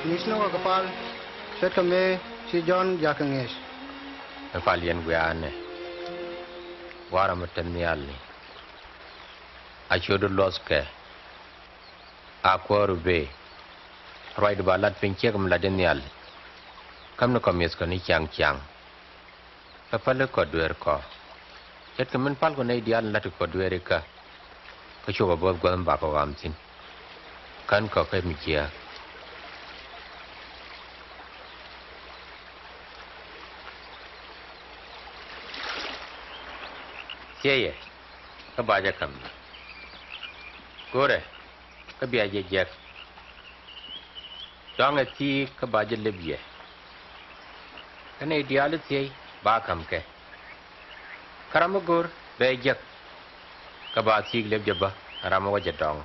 Misno ka kapal, set kami si John Jakanges. Palian gue ane. Wara material ni. Achodo loske. Akwaru be. Ride balat pinche kum ladenial. Kam no komies ko ni chang chang. Kapal ko duer ko. Set kamen pal ko nei dial latu ko duer ka. Ko choba bob ko ba ko gamsin. Kan ko pe mikia. Jiɛy, ka baja kam. Gore, ka biaje jek. Dong ti ka baja lebye. Kana ideal jiɛy ba kam ke. Karama gor be jek. Ka ba ti lebje ba arama waje dong.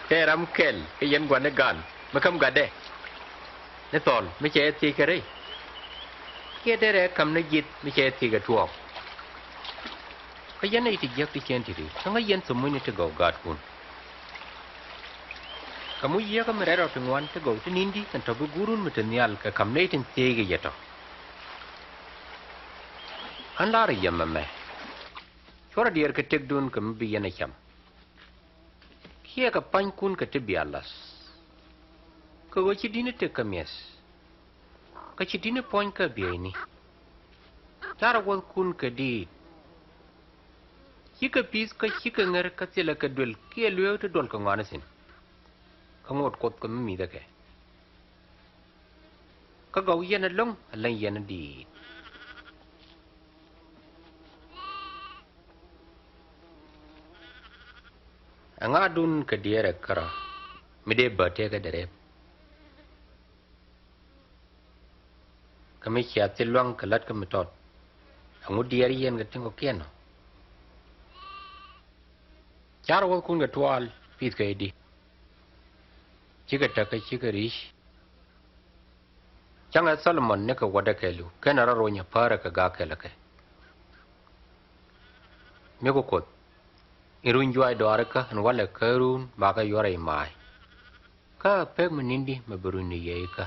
Te ram kel, ke yen gwane gan. Makam gade. Nè tol, mấy trẻ thì cái đấy. Kia đây là cầm nó giết, mấy trẻ thì cái chuột. Cái dân này thì giết thì chen thì đi. Nó ngay dân sớm mới nên gạo gạt cuốn. kamu iya ka merero tungwan te go tinindi kan to gurun mutnial ka kamne tin tege yeto andar yamame chora dier ka tegdun kam bi yana cham kia ka pankun ka tebialas ka go chi dine te kamies ka chi dine poin ka bieni tara wal kun ka di hika pis ka hika ngar ka tela ka dul kia luo te dol ka nganasin ka ngot kot ka mi da ke ka go yana long lan yana di anga dun ka diere kara mide bate ka dere kami chia tiluang ka lat ka metot angu diere yen ga tingo keno char wal kun ga twal pit ka edi chiga taka chiga rish changa Solomon ne ka wada kelu kana raro nya para ka ga kala ka me ko kot irun juai do arka an wala karun ba ka yore mai ka peg menindi maburuni ye ka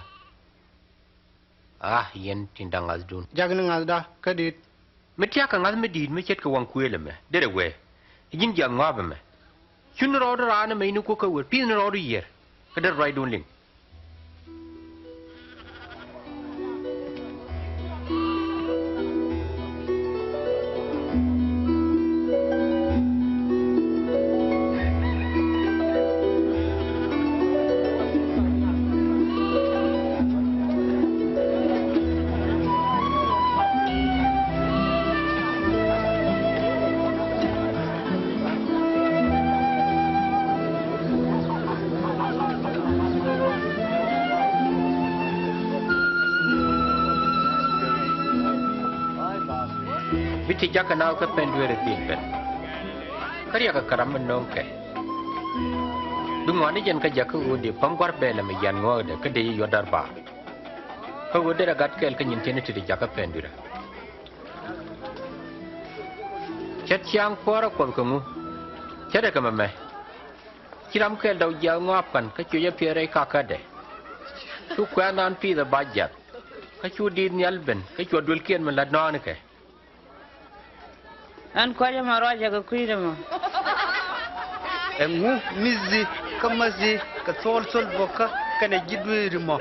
yen tindang azdun jagna ngazda kadit Mɛ-thia ka ngaz medid me chet ka wan kuele me dere we yin ja ngabe me chun ro do rana me nu ko ka wer pin ro do yer ka der rai dun ling Biti jaka nau ka penduere tinpen. Karya ka karaman nongke. Dungwani jan ka jaka udi pangwar bela me jan ngode ka de yodar ba. Ka udi ragat kel ka nyintene ti jaka pendura. Chat chiang kwara kon kungu. Chada ka mame. Chiram kel daw jal ngapkan ka chuya piere ka kade. Tu kwanan pi da bajat. Ka chu di nyalben ka chu dul kien man ladnane ke. An kwaja maraja ka kuida mo. Engu mizi kamazi ka sol boka kana jidwiri mo.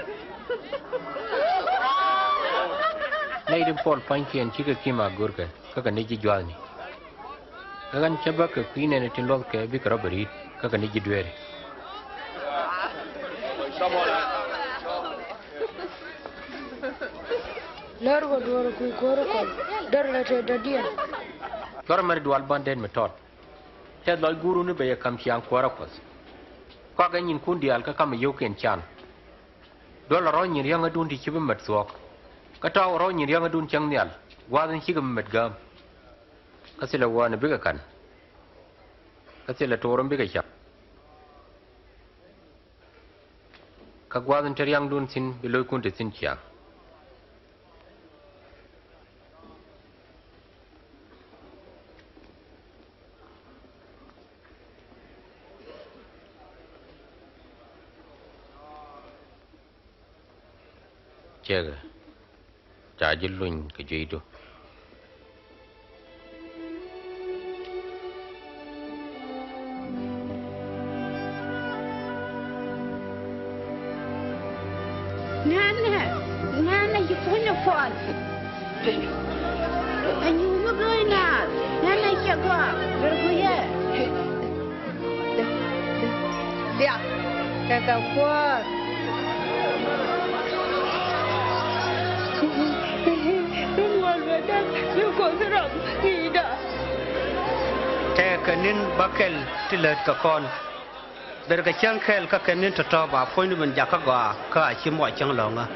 Naidin Paul pankien chika kima gurka kaka niji jwalni. Kagan chaba ka kuine ne tinlol ke bi karabari kaka niji dwere. Largo dwaro kui koro kol dar lete dadian. Kora mari dual banden metot. Ted loy guru ni be kam chiang kwara kos. Ka ga nyin kun dial ka kam yoken chan. Do la ro nyin yang adun ti chibe met sok. Ka taw ro nyin yang adun chang nyal. Wa den chigam met gam. Ka sila wa ne biga kan. Ka sila torom biga chap. Ka gwa den ter yang dun sin bi loy kun te sin chiang. Jaga, caji luin ke jidu. Nana, you punya phone. Anyu magana. Nana siapa? Berkuya. Dia, kakak kuat. Te kanin bakel tilet ka kon. Ber ka chang kel ka kanin to ba point ben jaka ga ka chi mo chang longa.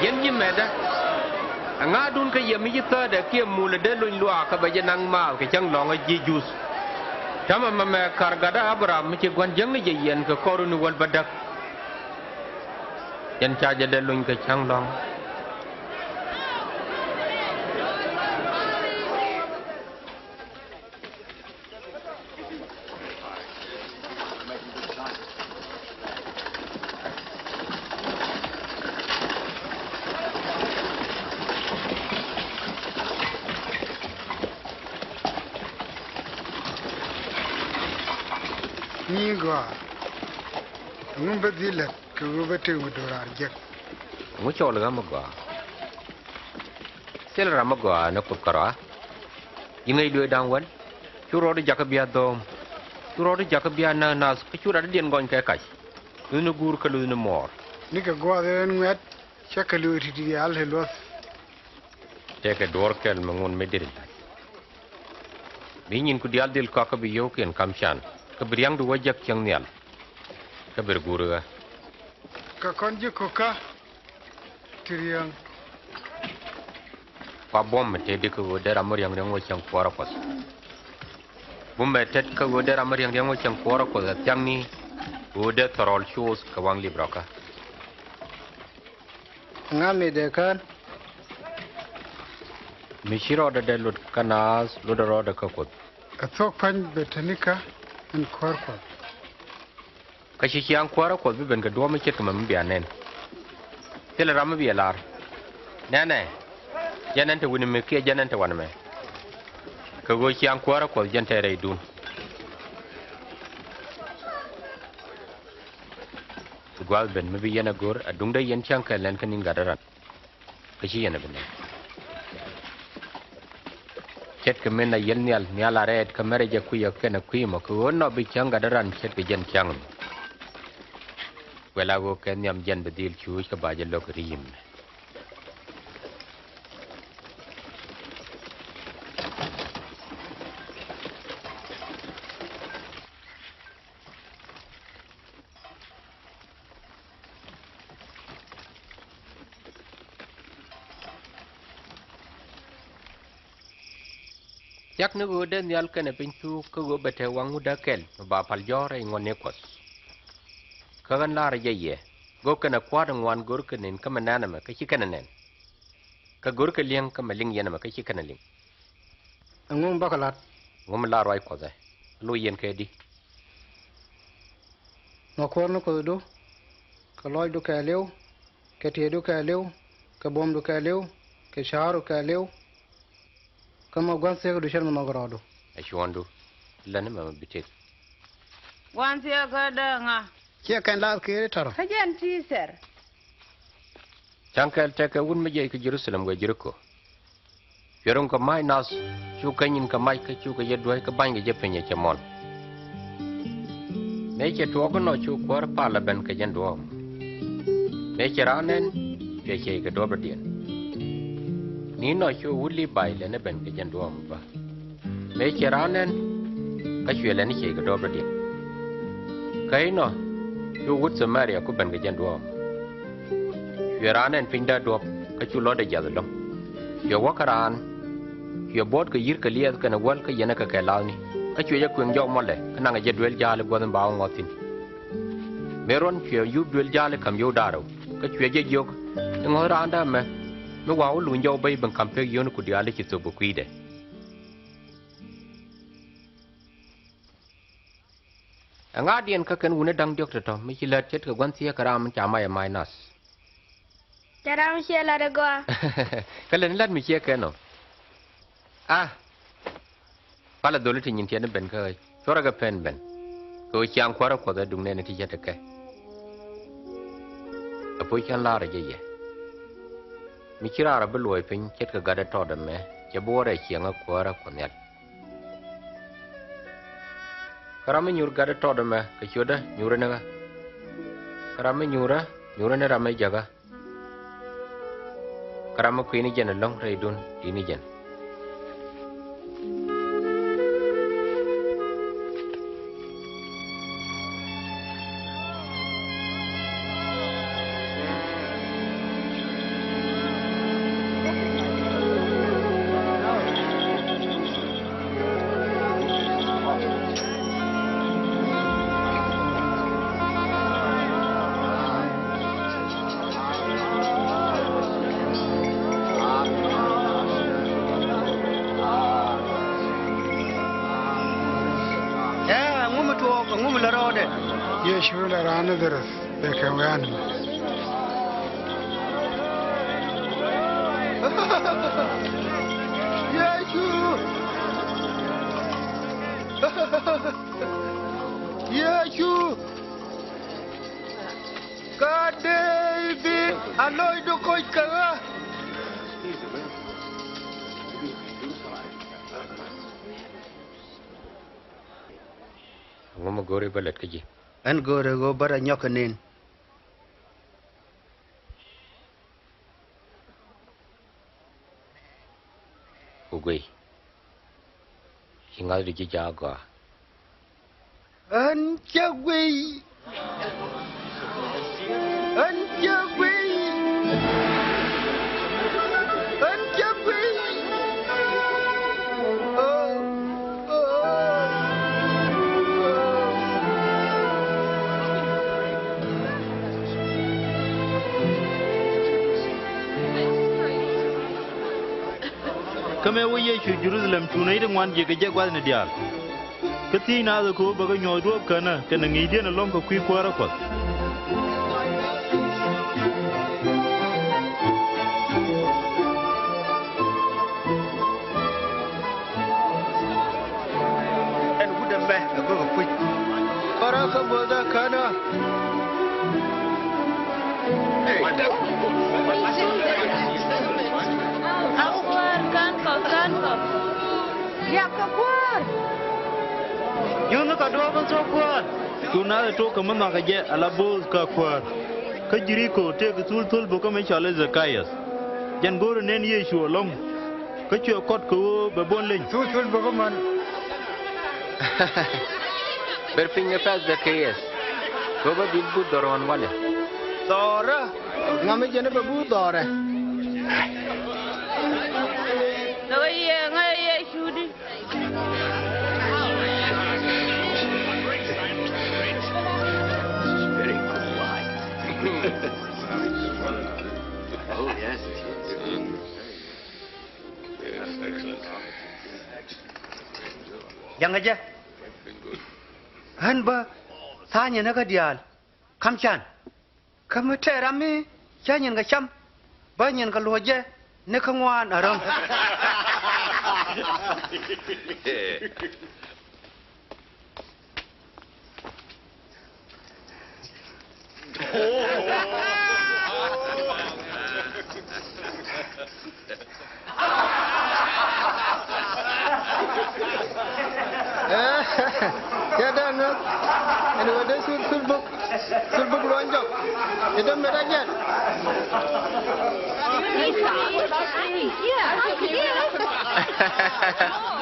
Yen meda. Anga dun ka yemi yita da ke mula de luin lua ka ba janang ma ka chang longa ji jus. Tama mama kargada Abraham mi gwan jang ni yen ka korunu wal badak. Yen caja de luin ka chang long. nyin gwa ngum bedile ke wobete wudora jek ngu chol ga magwa sel ra magwa na ku kara yingai lu dang wan chu ro de jakabia dom chu ro de jakabia na nas ke chu ra de den gon ke kai nu gur ka lu nu mor ni ke gwa de nwet chakalu ti al helos te ke dor kel mangun medir bi nyin ku dial dil ka ka bi yo ken kamshan ka briang du wajak kyang nial ka ber guru ka konje koka triang pa bom te de ko de ramar yang ngo chang kwara kos bum me tet ka wo de ramar yang ngo chang kwara kos tyang ni wo de torol shoes ka wang libraka ngame de kan mishiro de lut kanas ludoro de ka kot ka tok pan betanika en korko ka shi yang kwara kos bi ben ga do me chet ma mbi anen tele ram bi lar nene janan te wuni me ke janan te wan me ka go yang kwara kos jante re dun gwal ben me bi yana gor adung de yen chang ka len kanin gadaran ka shi yana ben chet ke men na yen nial are ka mere je ku ya ken ku mo ko no bi chang gadaran chet ke jen chang wela go ken nyam jen bedil chu ka ba je lok rim yak nu go de nial ken pintu ko go bete wangu da kel ba pal jore ngone kos ka gan lar ye go ken kwa ngwan gor ken ka manana ma ka chikanen ka gor ke liang ka maling yana ma ka chikanen ling ngum bakalat ngum lar wai ko za lu yen ke di no korno ko do ka loy do ka lew ke te do ka lew ka bom do ka lew ke sharu ka lew kama gwan se do sharma magrado ashwandu lan ma bitek wan se ka da nga ke kan la ke taro kajan ti ser chankal te ka un me je ka Jerusalem go jirko yorong ka mai nas chu kanyin ka mai ka chu ka yedwai ka bang je penye chamon me che to ko no chu kwar pala ben ka jen do me che ranen ke che ka do dien ni no chu wuli bai le ne ben ke jen do ba me che ranen ka chu le ni che ka do dien kai no chu wut Samaria ku ben ke jen do ye ranen pinda do ka chu lo de ja do ye wakaran ye bot ka yir ka liya ka na wal ka yana ka kailani ka chu ya kwen jo mole ka na je duel jale go ba ngotin meron chu yu duel jale kam yo daro ka chu je jok ngora anda me wa lu njo bai ban kampe yon ku diale ki to bukuide anga dien ka ken wune dang jok to mi ki lat chet ka gwan sia karam cha mai minus Jaram shela de go. kalen lat mi che keno ah pala dole tin yin tiene ben kai chora ga pen ben ko chang kwara ko da dung ne ti jata ke apo chan la ra ye mi kira ra beloi pin chet ka ga da to da me che bore chiang kwara ko net karame nyur ga da to da me ka choda nyure na ga karame nyura ne ra me jaga karame ku ni jen long re dun ini jen Yecu la rana daras da kawan Yecu Yecu ka David aloy do koy ka ngoma gore balet ka ji an gore go bara nyokanen ugwe hingal di ji jaga an chagwe kame wo Yecu Jerusalem tunai de ngwan je ke gwal ne dial kati na da ko baga nyoy do kana ngi de na lon ko kuäärä ko en wuda me go ko kuy para ka boda kana Ya ka kuäär. yunu ka do ban so kuäär tuna da to kaman na je ala boz ka kuäär ka jiri ko te ga tul bo kame chale zakayas jan goro nen Yecu long ka chyo kot ko be bon len tul bo ko man berpinga pas da kayes ko ba bil bu doron wale dora ngame jene be bu dora Daga ye ngai Yecu di. Oh, yes. yang aja han ba tanya na ga dial kam chan kam te rami chanyen ga cham ba nyen ga loje ne ka ngwan aram ya dan ini wadah sulbuk lonjok itu merajan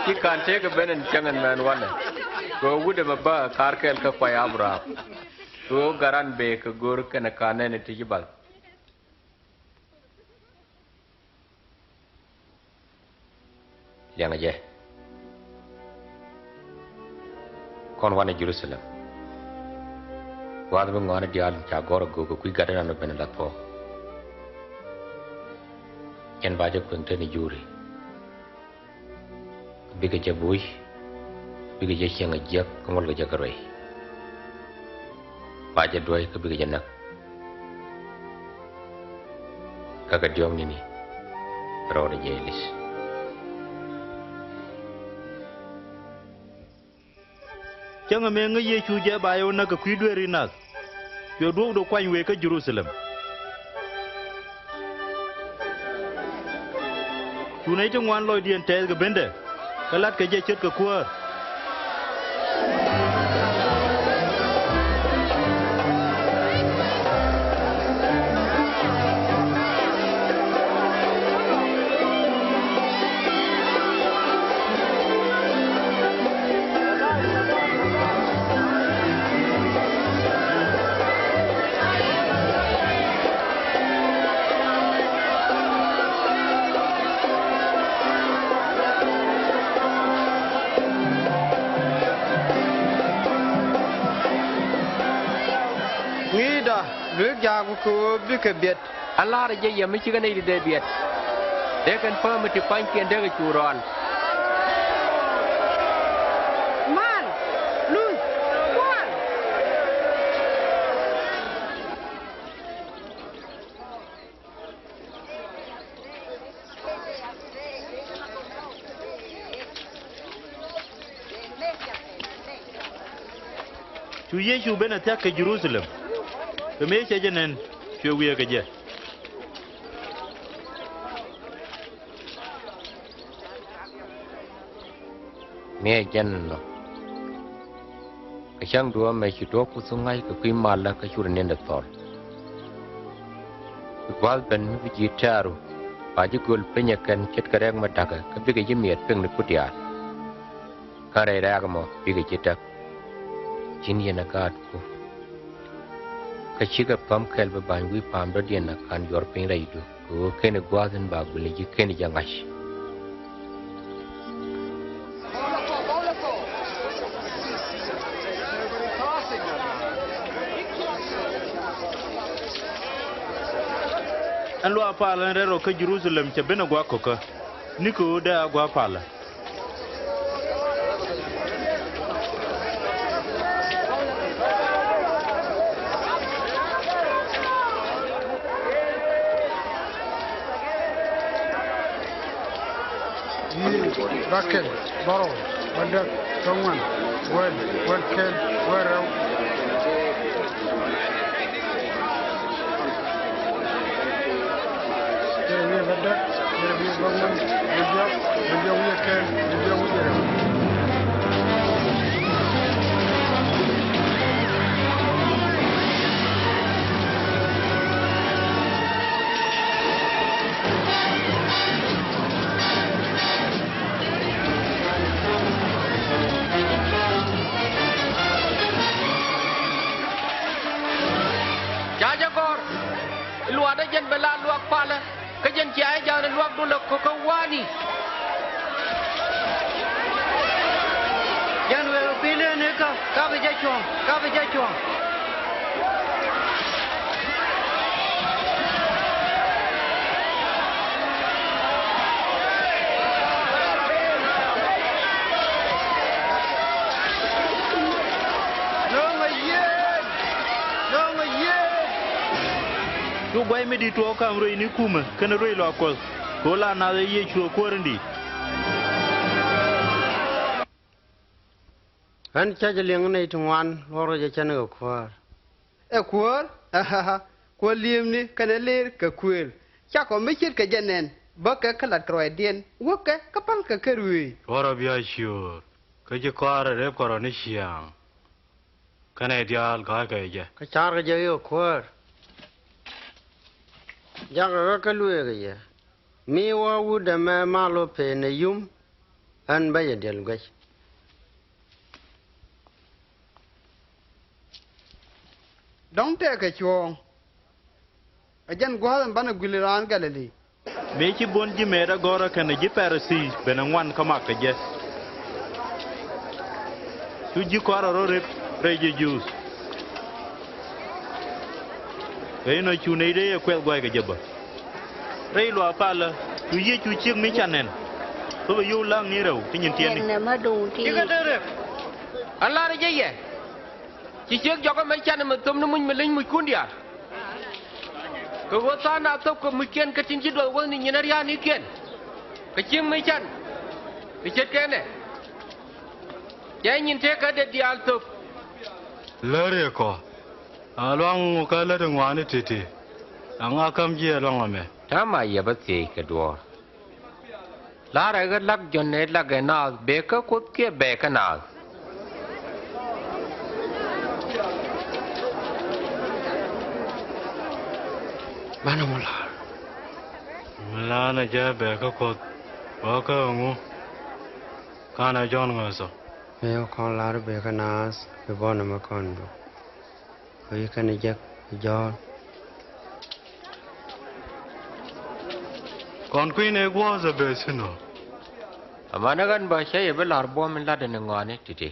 ki kan te ga benen changan man wala go wude ba karkel ka kwa abra to garan be ka gor kana kane ne tijibal yang aja kon wana Jerusalem wadu ngwana dial cha gor go ko kui gadan no ben la po ken baje kun te ni juri biga jabuy biga jeng jak ko ngol ga jakaroy baje doy ko biga janak kaga diom ni rawde jelis changa me nga Yecu je bayo na ka kuidweri nas yo do do kwany we ka Jerusalem tunai to ngwan loy dien tel ga bende kalat ka je chet ka kuäär ko bika bet Allah ra je yami ci gane de biet de kan pam ti panki de ga churon Man, luz, kuäär. chu Yecu bena ta ke Jerusalem ke me che jenen chu wiye ke je me jan no ka chang do me chi do ku sungai ka pi mala ka chur ne da tol wal ben mi ji taru ba ji gol penya kan ket ka rek ma daga ka bi ga jimiet peng ni putia ka re ra ga mo bi ga jitak jin ye na gat ku ka chi ga pam kel ba ban wi pam do dien na kan yor peng ra idu ko ken gwazen ba gule ji ken jangash an lo apala rero ka Jerusalem che bena gwa koka niko da gwa pala Rakel, Baro, Bandak, Tongan, Kel, Kuäärä. Dia Bandak, dia Tongan, dia Kel, dia Kuäärä. Luar jen bela luak pala kajen jiɛy jangan luak dulu ko wani Yan we pile ne ka be jachong tu gwai me di to kam roi ni kuma kana roi lo akol ko la na ye chu ko rndi an cha jeliang nei tungwan loro je chan go Kuäär e Kuäär ko lim ni kana ler ka kuel cha ko me chit ka janen ba ka kala troedien wo ka kapal ka kerui ora bia sure ka je Kuäär re ko ni siang kana dial ga ga je ka char ga je yo Kuäär jaga ka luye ga ye mi wa wu da ma malo pe ne yum an ba ye del gai dong te ka chuong ajan gwalan bana guliran galili me chi bon ji mera gora kana ji persi bena ngwan kama ka je tu ji Kuäär ro re je jus no chu nei de kwel gwai ga jeba rei lo apala tu ye chu chieng mi chanen to yo lang ni rau tin tien ni ma du ti ka dere Allah re je ye chi chiek jo ka me chan me tum no mun me ling mu kun dia ko wo ta na to ko mu ken ka tin ji do wo ni ni na ya ni ken ka chieng me chan bi chet kene ya nyin te ka de dial to lare ko along ka la de ngwane tete anga kam je long me tama ye ba te ka do la ra ga lak jon ne la ga na be ka kut ke be ka na bana mala na je be ka ko ba ka ngu kana jon ngaso me ko la be ka nas be bona ma kon do ko ka ne jak jo kon kuin e gwa za be sino amana gan ba shay be lar bo min la de ngane titi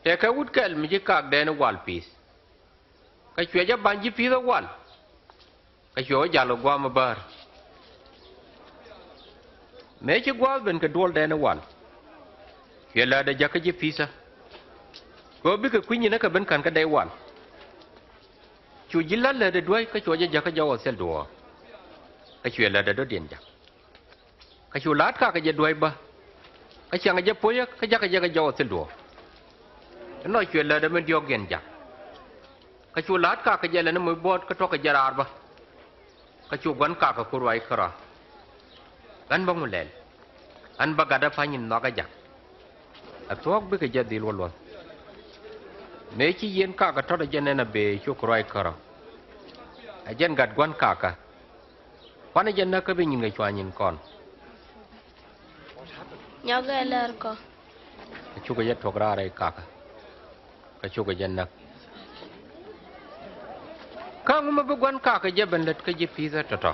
te ka wut kel mi ji kak de no wal pis ka chwe ja ban ji pi do wal ka chwe ja lo gwa ma bar me chi gwa ben ka dol de no wal ye la de ja ka ji pisa go bi ka kunyi na ka ben kan ka dai wan chu jilla le de doi ka chu ja ka jawo sel do ka chu le de do den ja ka chu lat ka je doi ba ka chang je poya ka ja ka jawo sel do no chu le de men dio gen ja ka chu lat ka je le na mo bot ka to ka jarar ba ka chu gon ka kurwai kara gan bang mo lel an ba ga da fanyin no ka ja a tok bi ka je dil wolon me chi yen ka to da je na be chu kurwai kara a jen gat gon ka kwana jen na ka bi nyin ga chwanyin kon nyaga ler ko ka chu ga je tok ra re ka chu ga jen na ka nguma bi gon ka je ben let ka je pizza to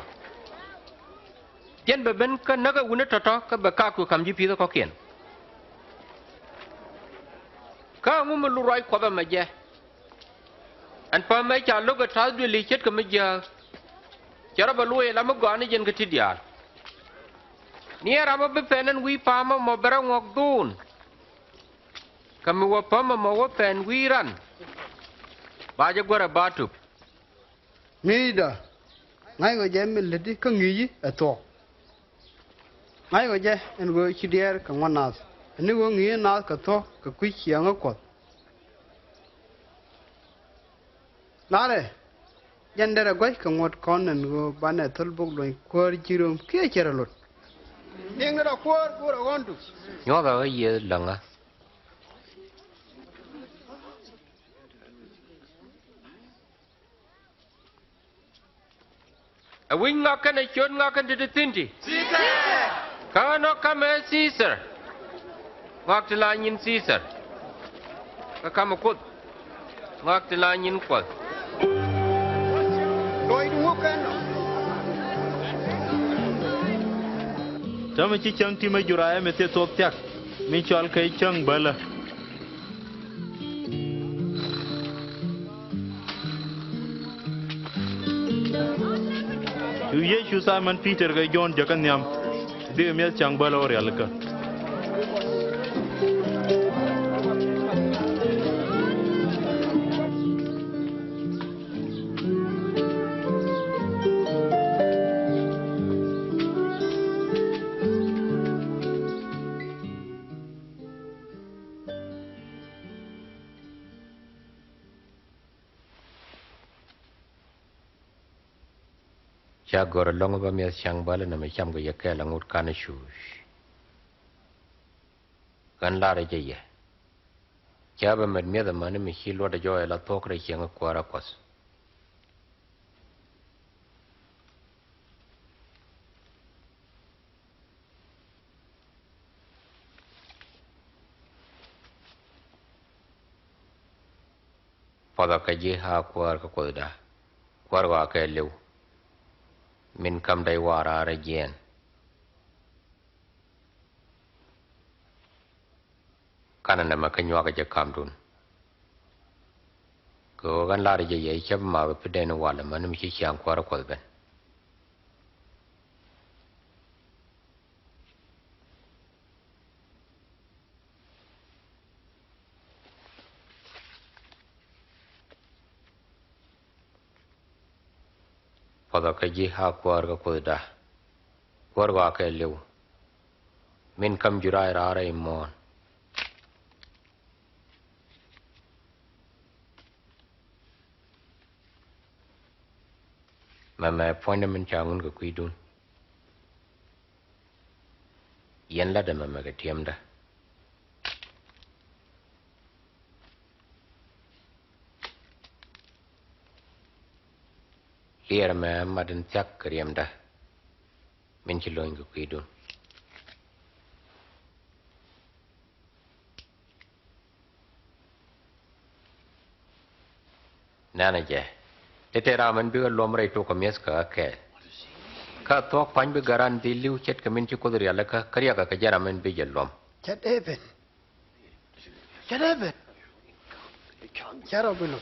jen be ben ka na ga wuna to ka ba ka ku kam je pizza ko ken ka nguma lu roi ko ba ma je an pa mai cha lo ga ta du li chet ka ma je chara ba lu e la ma go ani jen ga ti dial ni ra ma be penen wi pa ma mo bera ngok dun ka mi wa pa ma mo wa pen wi ran ba je gora ba tu mi da ngai go je mi le di ka ngi yi to ngai go je en go chi dier ka ngonas ni go ngi na ka to ka ku chi ang ko na re jandere go ka ngot kon en go bane tol bok lo ko jirom ke chera lot ning ra ko ra gondu nyo da ye langa a wing nga kan e chon nga kan de tinti Caesar ka no ka me Caesar ngak tla nyin Caesar ka kam ko ngak tla nyin ko loi du kan Tama chi chang ti ma jura me te tok tak mi chol kai chang bala yu Yecu Simon Peter ga John jakan nyam bi me chang bala or yalka cha gor long ba me chang bala na me cham ga ye ka la ngut kan shu kan la re je ye cha ba me da man me hi lo da jo la tok re chang kuäärä kos pada ka je ha kuäärä ka ko da kuäärä wa ka leu min kam dai wara ra gen kana na makanywa ga je kam dun ko gan la je ye chab ma ba pede no wala man mi chi chang kuäärä ko ben pada ka je ha kuäärä ko da kuäärä wa ka leu min kam jurai ra ra imon Mɛmɛ appointment changun ga kuidun yen la da mɛmɛ ga tiam da lier mɛ madin tiak kriam da min chi loin ga kuidun nana je tete ramen bi lom rai to kames ka ke ka to pan bi garan di liu chet kamin chi kodri ala ka kariya ka jara men bi jellom chat even charo bilo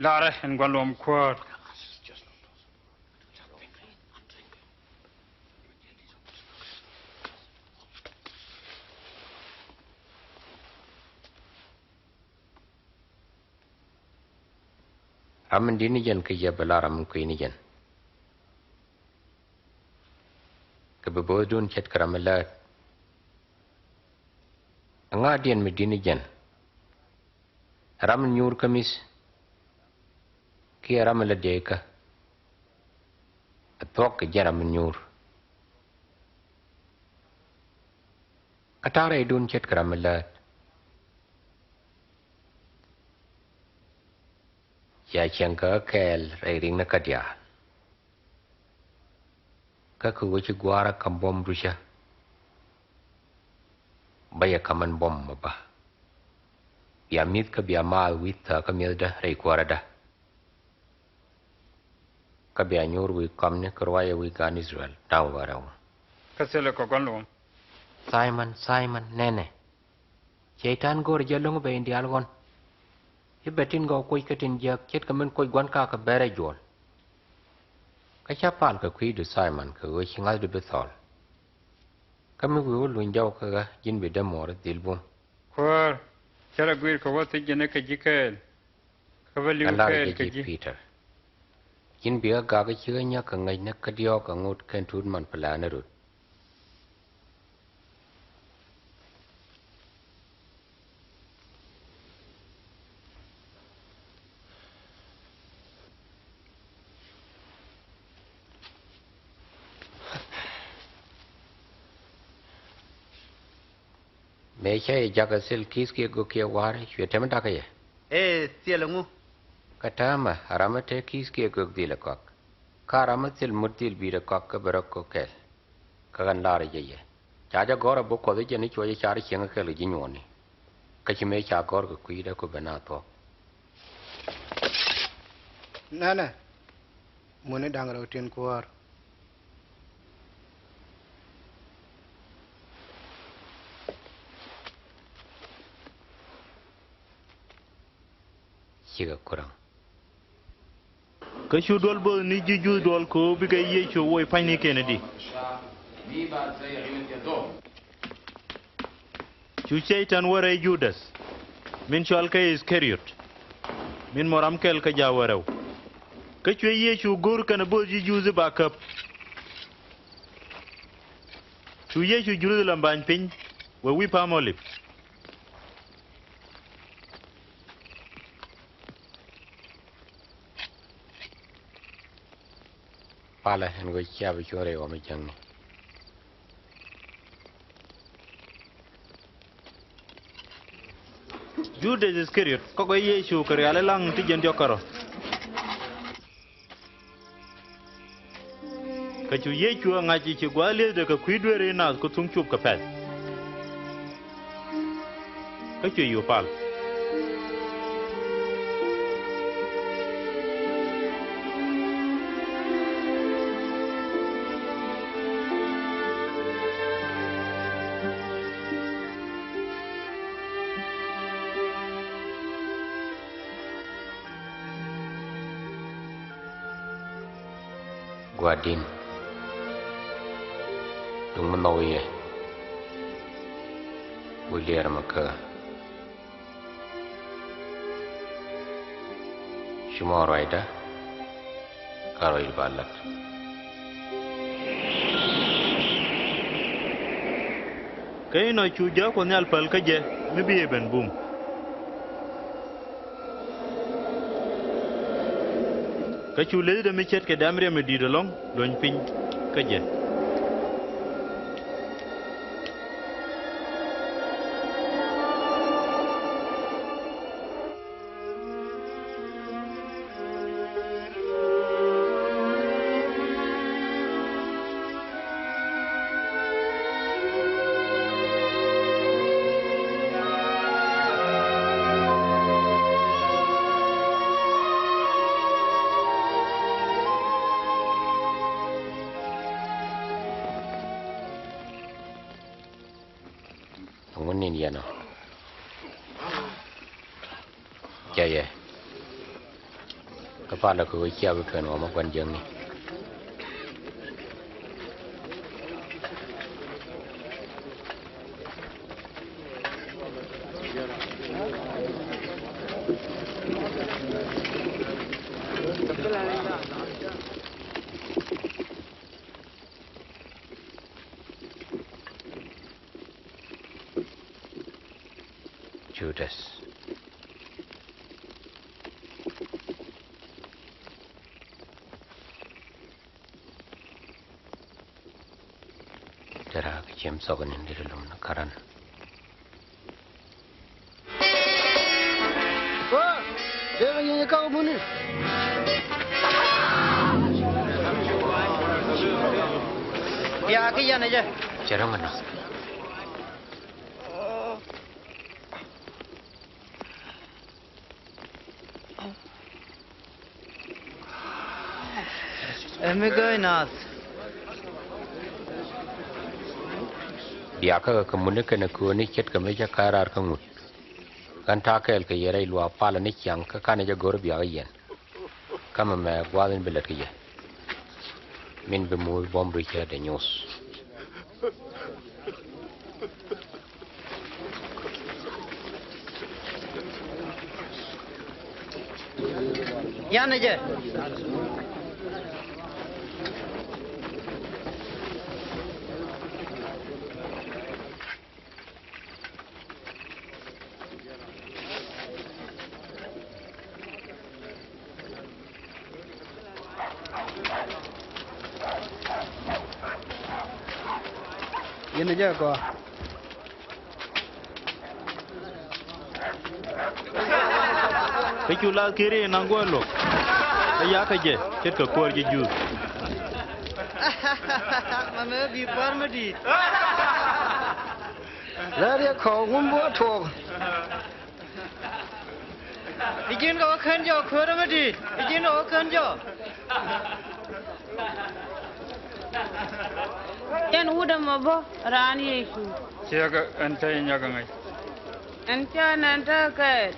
Lare en gwalom kwar. Ramen dini jen ke je bela ramen ku ini jen. Ke bebodun chet keramelat. Ngadian medini jen. Ramen nyur kamis. Ki ramen ledeka. Atok ke jen ramen nyur. Katara idun chet keramelat. Ya changka kel ring na kadia. Ka kuwachi guara kambom rusha. Baya kaman bom maba. Ya mit ka biya mal witha ka milda kuäärä da. Ka biya nyur wi kamne karwaya wi gan Israel daw waraw. Kasele ko gonlo. Simon nene. Chaitan gor jalong be indi algon. Ibetin go koi katin jak chet kamen koi gwan ka bere jol. Ka chapan ka kui du Simon ka go chingal du bethol. Kami wi luin jaw ka jin be damor dilbum. Kuäär, chara guir ko wati jene ka jikel. Ka vali ukel ka ji. Peter. Jin biya ga ga chiganya ka ngai na ka dio ka ngut ken tun man plana rut. Mɛ-thia jaga sel kiski go kia ware chwe tem da kaya. Sielangu. Katama aramate kiski go dile kok. Karamat sel mutil bira kok ka barak ko kel. Kagan lare jeye. Chaja gora bo ko de jeni chwe chari chenga kel jinyoni. Kachi Mɛ-thia gor ko kuida ko benato. Nana. Mune dangra utin kuar. Chiga kurang. Ka shu dol bo ni juju dol ko bi ga Yecu woy pani Kennedy. Chu Satan wara Judas. Min shal ka Iskariot. Min moram kel ka jawaraw. Ka chu Yecu gor kana bo juju ze bakap. Chu Yecu Jerusalem ban pin we wi pamolip. Pala en go chia bi chore o me chang. Judas Iskariot ko go Yecu kare ale lang ti jen jokaro. Ka chu Yecu ngaji chi gwale de ka kuidwere na ko tung chup ka pet. Ka chu yu pal. Guadin. Dung manoye. William maka. Shumaro ida. Karo ilbalat. Kay no chuja ko nyal pal ka je mi biye ben bum. Ka chu le de mi chet ke damre me di dolong loñ pin ka je. Ngunin yana. Jɛ. Kepala ko chia bu kan o ma kwan jeng ni. Juudh Tara kecem sogan di dalam nakaran. Wah, dia nyanyi kau bunyi. Ya, kian aja. Jarang mana? Emigai nas. Dia ka kemudian kena kuani ket kemeja Kuäär kangut. Kan takel ke yerai lua pala ni kyang ka kan aja gor biya yen. Kama me gwadin belat ke ye. Min bemul bom bricha de nyos. Yan aja. Ini aja kau. Kecula kiri nanggualo. Ya kaje, ket ka kuäär je Juudh. Mɛmɛ bi par madi. Lari kau ngumbu tuh. Ijin kau kan jo kuäärä madi. Ijin kau kan jo. Yan udah mabo rani Yecu. Siaga antai nyagangai. Anta nanta kai.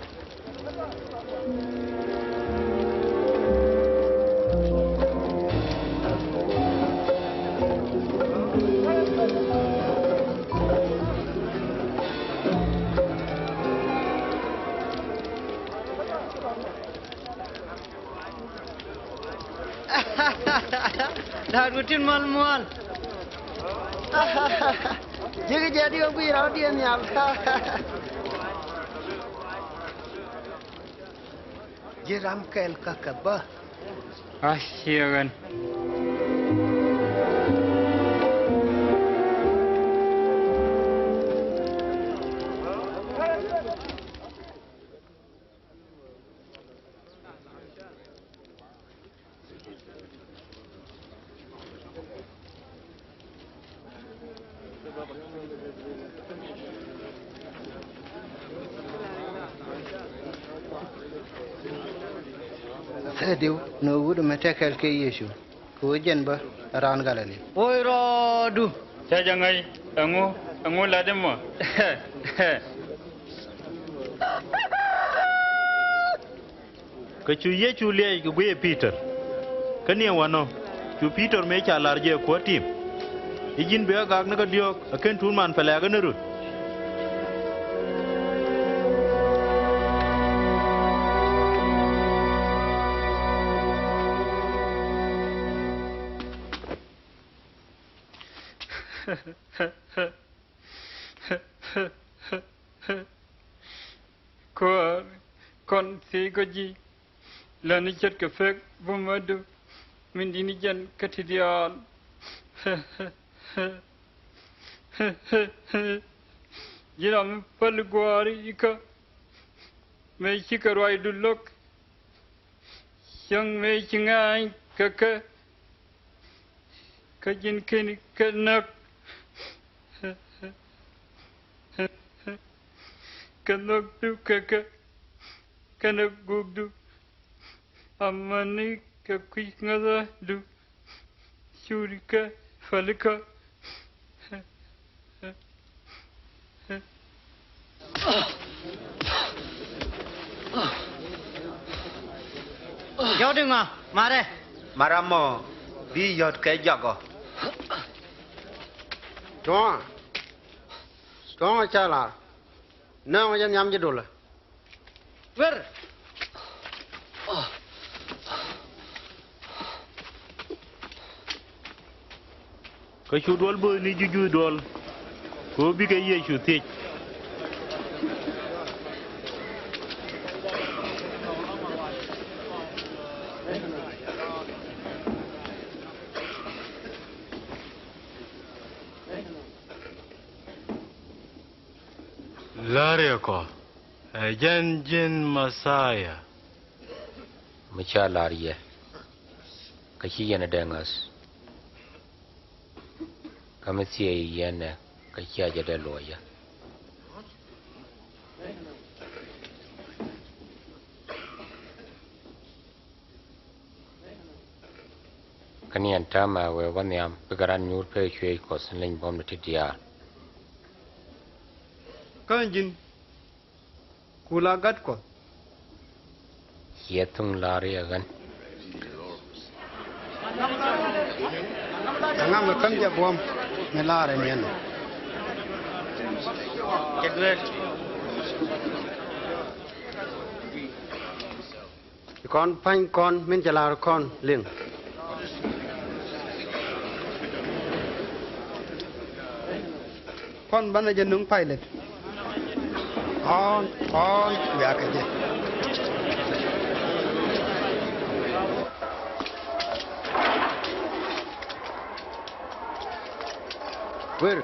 Dah rutin mal. Jadi aku ira dia nhial. Jeram kel kakabah. Siagan. Sediu, no wood metekel ke Yecu. Kujen ba ran galali. Oi rodu. Jangai, angu lademo. Kecu Yecu liai ke gue Peter. Kani wano, cu Peter me cha larje ko tim. Ijin be gag na ka diok, aken tun man pele ga nerut. Kon si goji lani chat ke fek bumadu min dini jan katidial jiram palguari ika me chikarwai dulok yang me chingai kaka kajin ken kanak kanak tu kaka kanak gugdu amani kakui ngada du shurika falika Yo dengar, mare. Maramo bi yot ke jago. Tuan chala. Na wajan nyam jedul. Wer. Kecu dol bo ni juju dol. Ko bi ke Yecu thiec. Lareko. Jin Masaya. Micha Laria. Kachiana Dangas. Kamatia Yana. Kachiaja de lawyer. Kanian Tama were one yam, Pagaran Nur Pay cost and link bomb to diaal. Kanjin Kula Gatko Yetung Lari again. Ngam kam ja bom me laare nyen Kedwet Kon pain kon min jalar kon ling Kon bana jenung pilot. on ya ka je Where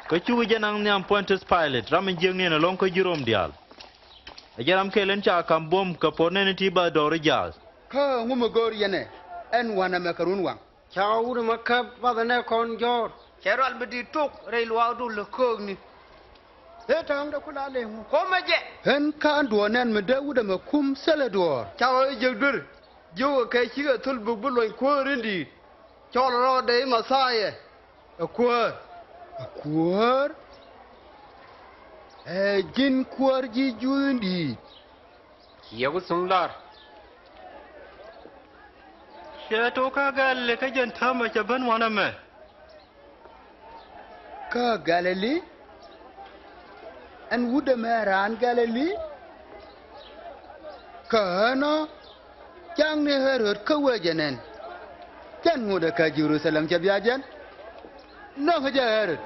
Kachu janang nyam Pontius Pilate ramen jeng ni na long ko jirom dial. Ajaram kelen cha kam bom ka porne ti ba do rijal. Ka ngumo gor yene en wana makarun wang. Chawur makab badane kon jor Cherwal bidi tuk reilwa du lekogni Etang da kula le mu. Ko meje En ka ando nen me Dawuda makum selador. Chawo jegdur Jo kai chiga tul bubuloy ko rindi Cholo de masaye Kuäär Kuäär jin kuäär ji jundi. Yagu sunglar. Shato ka galle ka janta mace ban wana me. Ka Galilee en wuda meran Galilee kana jang ne herot ka wajenen jan nguda ka Jerusalem jabiajan no haja herot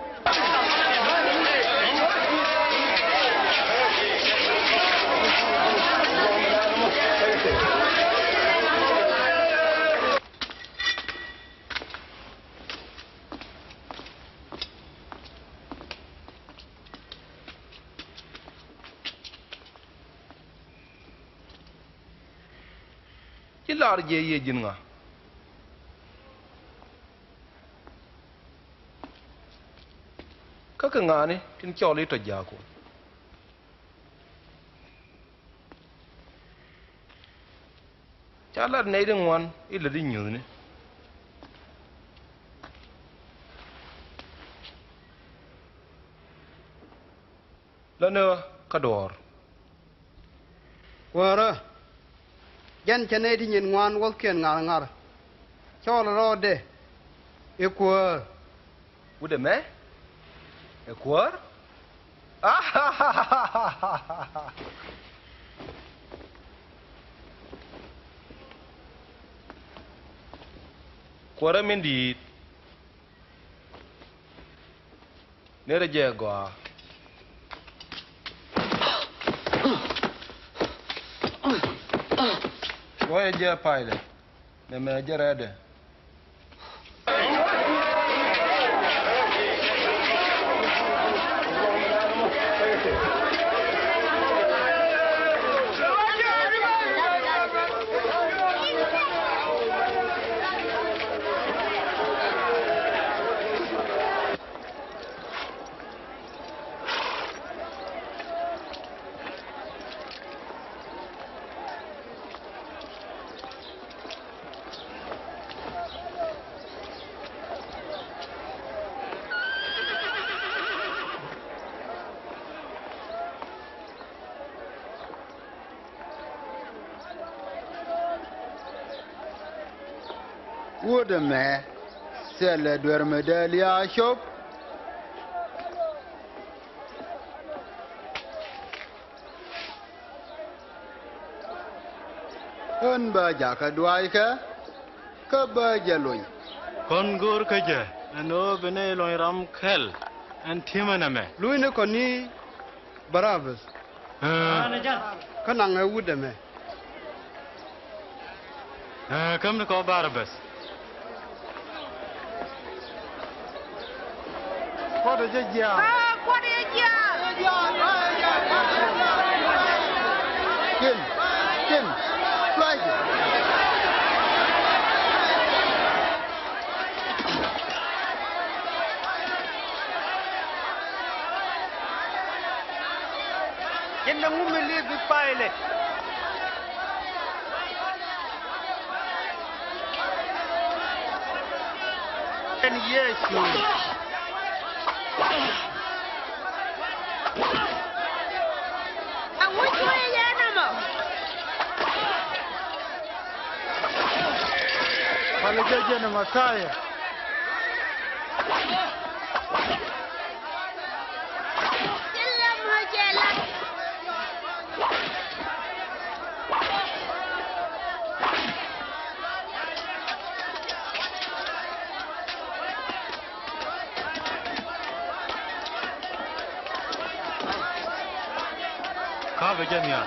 Lar je ye jinga kaka ngane tin kyoli to jako chala ne din wan ila din nyune lana kador wara jan chane di nyin ngwan wol ken ngar chol ro de e Kuäär wude me e Kuäär Kuäär min di nere je go Why je pilot? Mɛmɛ Jɛ-ru-tha-lɛm. wuda me sele dwer medalia shop en ba jaka dwai ka ba jaloi Con gor ka je. Ano bene lo ram khel. An thimana me. Lui ne koni Barabbas. Kanang e wude me. Kam ne ko Barabbas. Ko da jejja. Ko da jejja. Kim. Fly. Yenda ngumeli bipaile. En Yecu. Awuchwe yanamo. Pale jeje na Masaya. Ka jamia.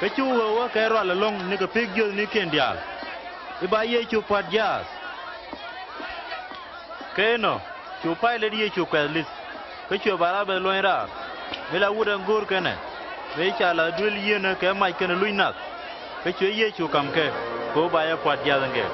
Ke chu wa ke ro la long ni ke pig yo ni ken dial. Iba ye chu pat jazz. Ke no, chu pai le ye chu kwalis. Ke chu bara be lo ra. Me la wuda ngur kene. Me cha la dul ye na ke mai kene luinat. Ke chu ye chu kam ke. Ko ba ya pat jazz nge.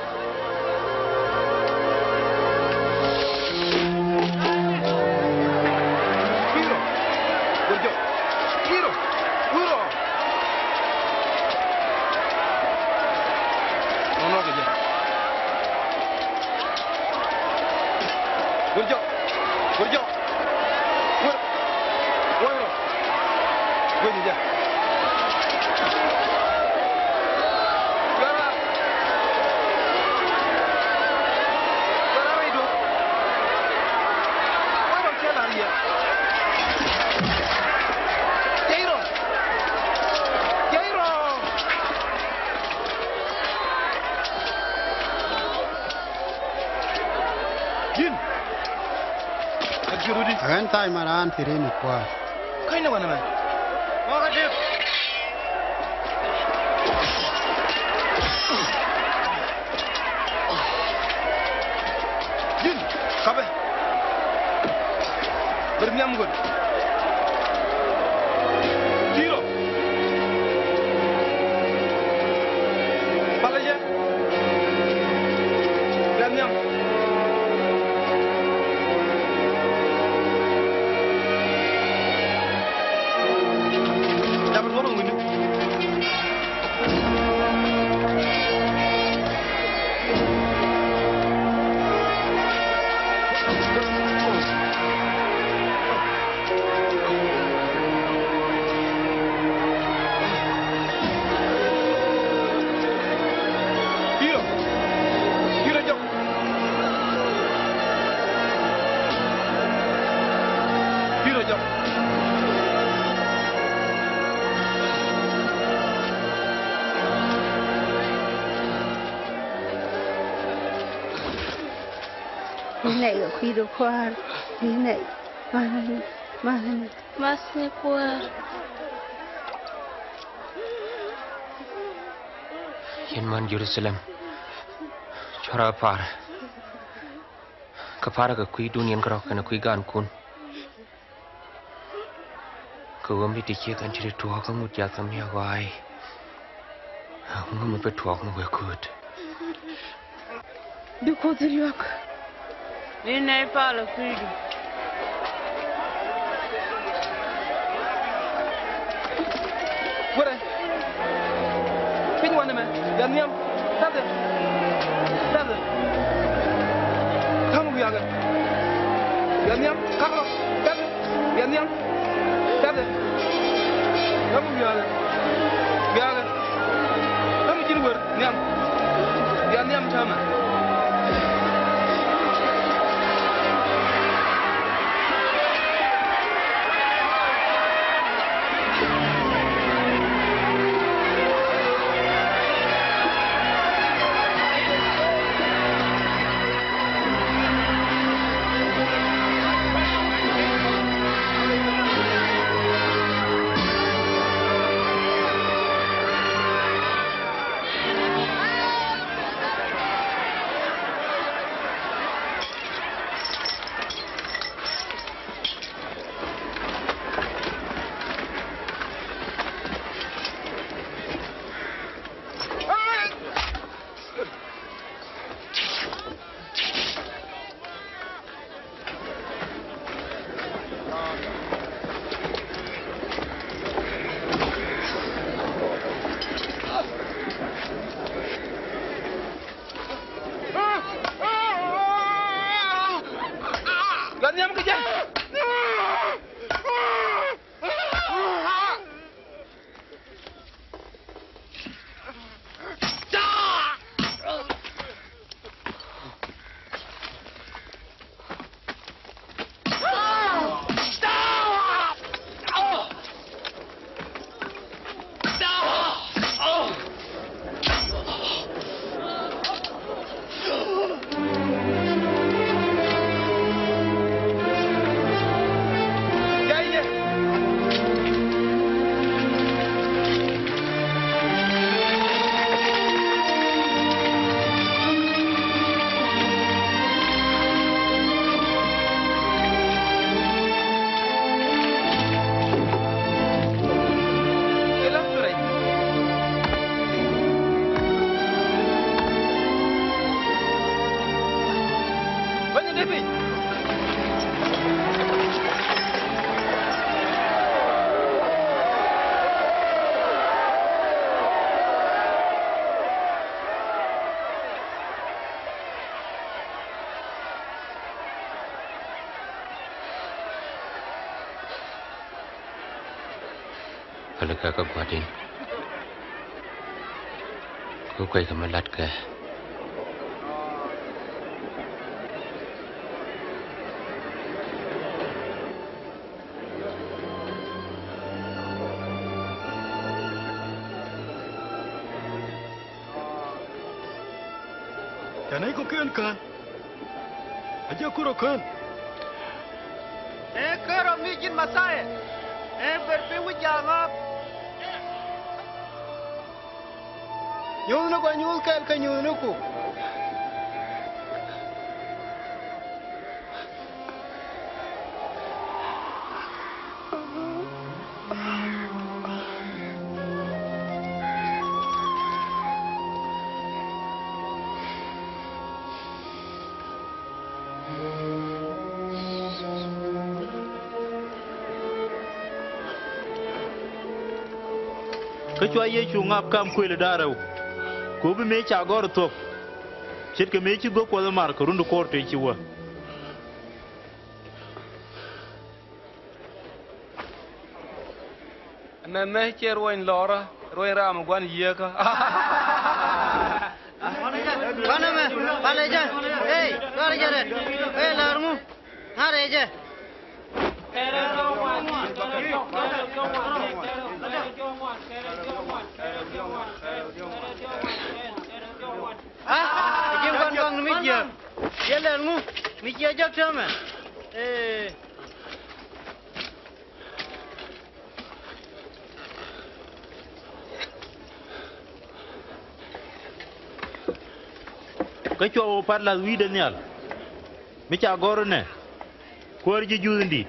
Agan tai maran tirini kwa. Kaina wana me. Oga dip. Jin, kabe. Bermiam gun. Tiro. Palaje. Bermiam. Này ở khi đồ khoa thế này mà sẽ qua Yenman Jerusalem chora par kapara ka kui dunian karo kana kui gan kun ko wambi ti che kan chiri tuwa ka mut ya kam ya wai ngum pe tuwa mo we kut du ko zilwak Ni nei pala kuidu. Wore. Pin wana me. Bermiam. Tade. Kamu biaga. Bermiam. Kaklo. Tade. Bermiam. Tade. Kamu biaga. Kamu jin wer. Niam. Bermiam chama. Banyak depi. Kalau kakak buatin, kau kau kemelat ke? Käny kau kian kan? Aja kuro kan? Kero mijin masai. Berpiwu jangan. Nyul na ko nyul kel ka nyul na ko. Kachwa Yecu ngap kam kwele darau. Ko bi me cha gor tok. Chit ke me chi go ko mar ko rundu korte chi wa. Mɛmɛ cɛ roin lora, roin ram gwan Yecu. Mana me, paleja. Hey, lor jere. Hey, larmu. Ngare je. Jim kan kong mijia. Dia larmu. Mijia jak sama. Kachwa o parla wide nyal. Me cha gor ne. Kuäär ji Juudh ndi.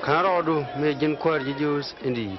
Karodu me jin Kuäär ji Juudh ndi.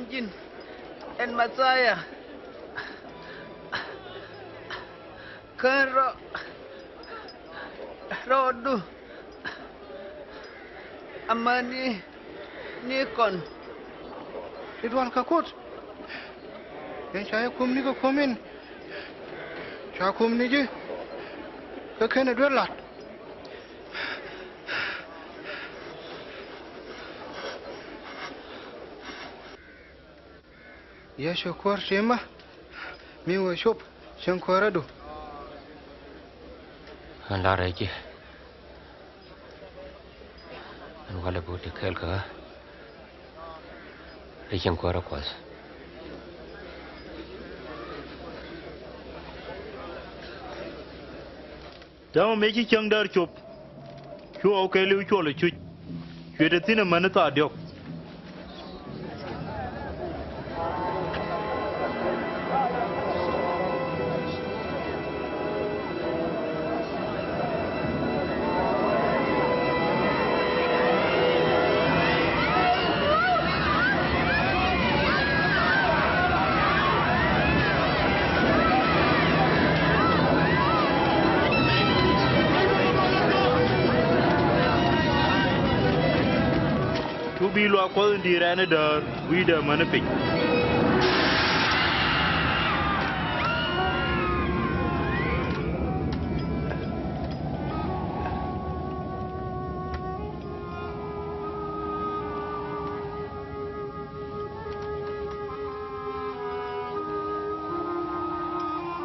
Jin en masaya kan rodu amani nikon Idwal ka kot. En saya kum ni ko komen. Cha kum ni je. Ka kene dwe lat. Ya syukur sema. Mi wo shop syukur ado. Anda reji. Anu kala buti kel ka. Reji kuäärä kuas. Dama me chi chang dar chop. Chu Ar-kɛ-ley-uth le chu. Chu de tina man ta diok. chu bi lo ko ndi rene dar wi da man pin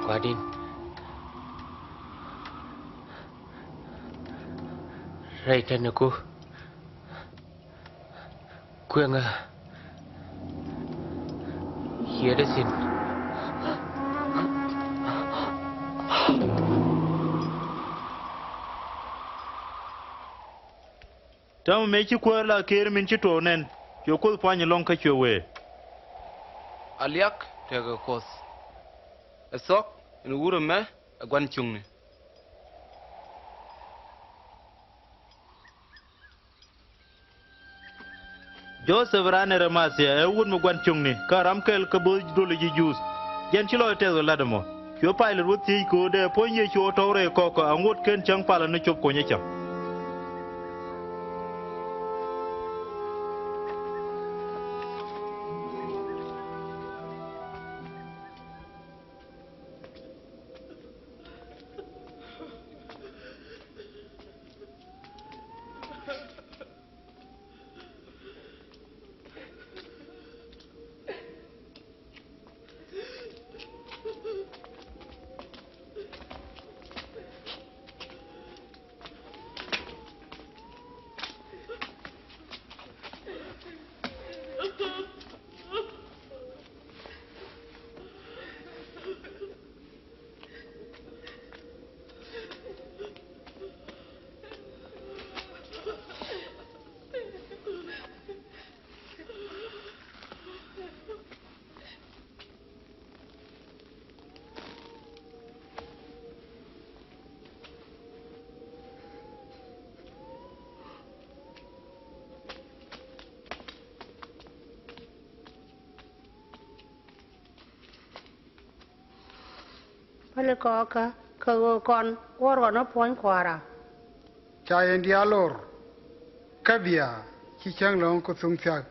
Kwadin. Right and go. Kuäärä. Here is it. Tam me chi Kuäär la ker min chi to nen. Yo kul pa ni long ka chwe. Aliak tega kos. Esok in wuro me agwan chungni. Joseph rane ramasia e wun mo gwan chungni ka ramkel ka bo dole ji jus yen chilo te la demo yo pilot wuti ko de ponye cho tore ko ko angut ken chang pala no chop ko nyecha Pale ka kon wor no pon kuäärä. Cha dialor. Kabia chi chang long ko sung sak.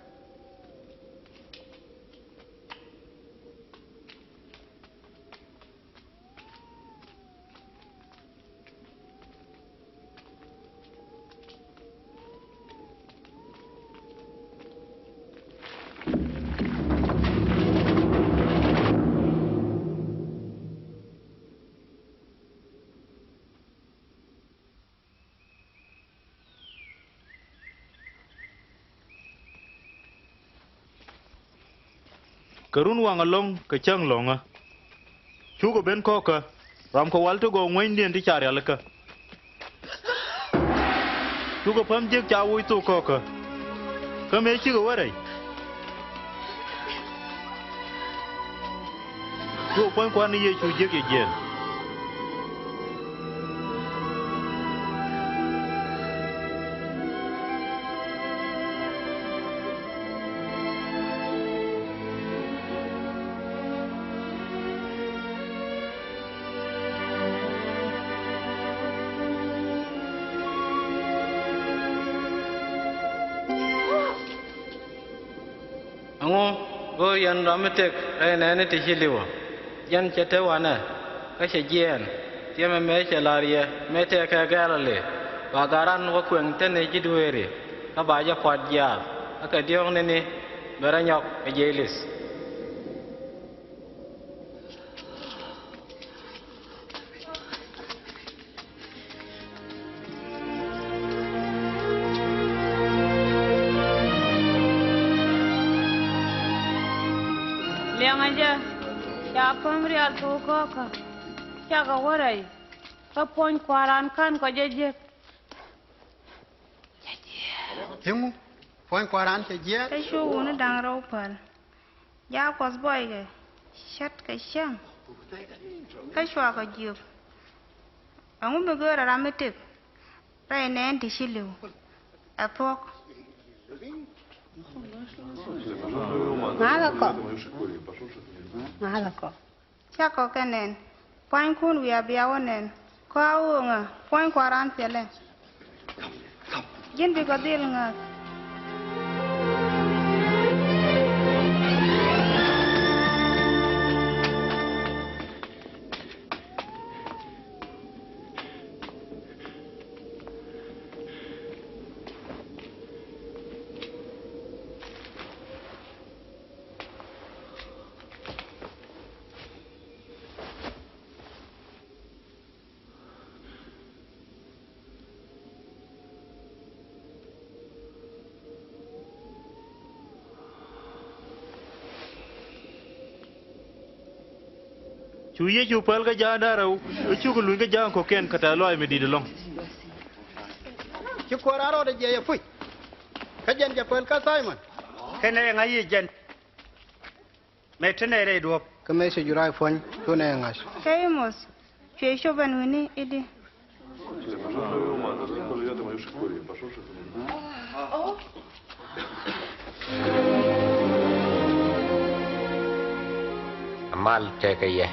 karun wanga long ka chang longa chugo ben ko ka ram ko walto go ngwen dien ti char yalka chugo pam je cha wi to ko ka me chi go warai chugo pon kwan ye chu je ke jen go yan ramitek ay nene te hiliwa yan chete wana ka che jien tie me che larie me te ka galale ba garan wo kwen tene jidwere ka ba ja kwat ya aka diong ne ni beranyok e jelis aja ya pamri al ko ka ya ga warai ka pon kwaran kan ko jeje Himu pon kwaran che je ka shu woni dang raw pal ya kos boy ge shat ka sham ka shwa ka jiyo angu be gora ramitik rai ne ndi shilu apok Ngalako. Cakɔ kenen. Pɔin kun wia biawonen. Ko awunga. Pɔin kwaran pele. Jin bi ko dil nga. chu Yecu pal ka ja darau chu ko lu ka ja ko ken kata loy me di de long Chứ qua ra rồi để phui. Cái dân chụp cái sai mà. Cái này ngay gì dân. Mẹ thế này đây được. Cái mấy sự jurai phun, tôi này ngay. Cái mos. Chuyện số bên này đi. Amal te cái gì?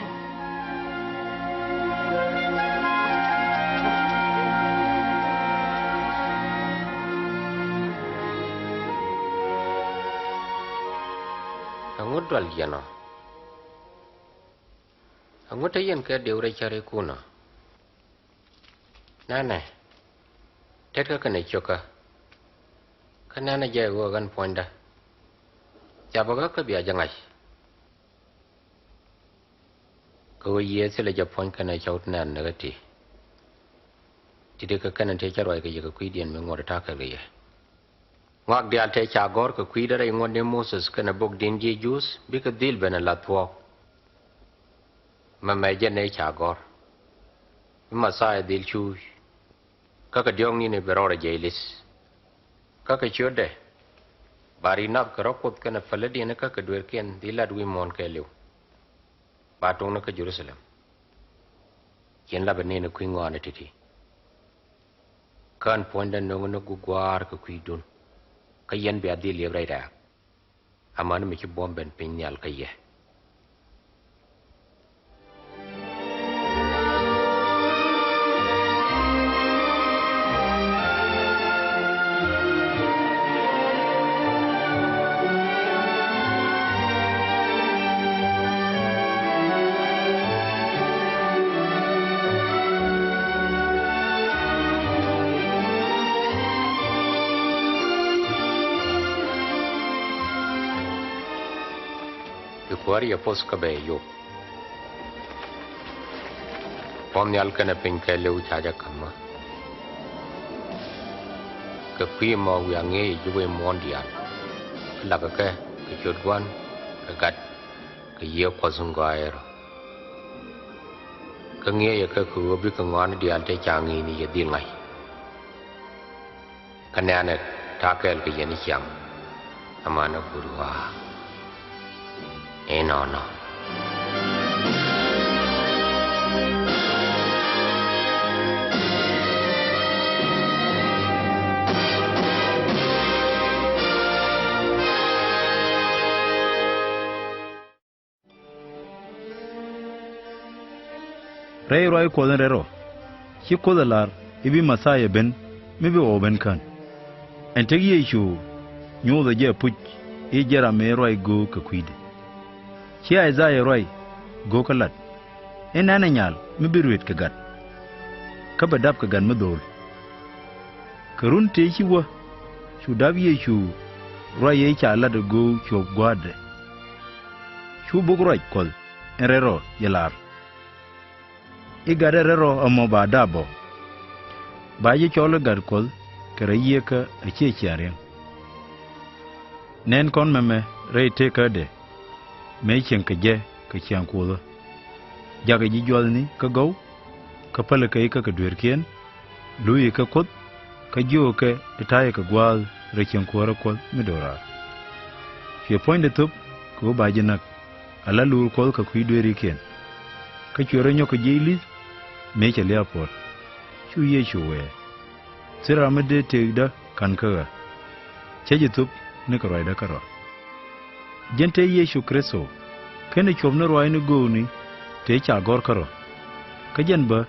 Angut dal jano. Angut ayen ke deure cari kuna. Nana. Tet ka kene choka. Kanana jaya go gan poinda. Jabaga ka biya jangai. Ko ye sele ja point kana chaut nan nagati. Tide ka kana te charoi ka yega kuidien me ngor ta ka ge. Ngak dia te chagor ka kuidara ingon de Moses kana bok din je jus bi ka dil bena latwo. Mɛmɛ je ne chagor. Masaya dil chu. Ka ka diong ni ne berora jailis. Ka ka chode. Bari nap ka rokot kana faladi ne ka ka dwerken dilad wi mon ka lew. Batong na ka Jerusalem. Yen la bene ne kwingo na titi. Kan ponda no no gugwar ka kuidun. Ka yen be adi lebrai da. Amana me ki bomben pinyal ka ye. Kuäär ya pos ka be yo. Pomnyal kana käny-uth haja kama. Ka kwi ma wi ange juwe mondial. La ka ka chotwan ka gat ka ye kwasungaer. Ka nge ya ka ku bi ka ngan dial te changi ni ye dingai. Kanane takel ka yeni cham. Amana gurwa. No. Ray roi ko rero. Shi ko lar ibi masaya ben mibi oben kan. Entegi Yecu nyu da je puch e jera me roi go ka kwide. Shi Isaiah roi go kalat. Ena na nyal mibiruet ka gat. Ka badap ka gan medol. Karun te shi wa shu dab Yecu roi ye cha la de go chob gwade. Shu bug roi kol enrero yelar. Igare rero amo ba dabo. Ba ye cholo gar kol kara ye ka ache chiare. Nen kon Mɛmɛ rei te ka de. Me chen ka je ka chiang kulo. Jaga ji jol ni ka go. Ka pala ka ika ka dwerkien. Lui ka kot. Ka jo ka itaye ka gwal re chiang kuara kol midora. Fie poinde tup ko ba jinak. Ala lur kol ka kui dweri kien. Ka chwere nyo ka jeilis. Me cha leoport. Chu Yecu we. Sira mede tegda kan ka. Cheje tup ne ka roi da karo. Jente Yecu Kristo. Kene chomne roi ni go ni. Te cha gor karo. Ka jen ba.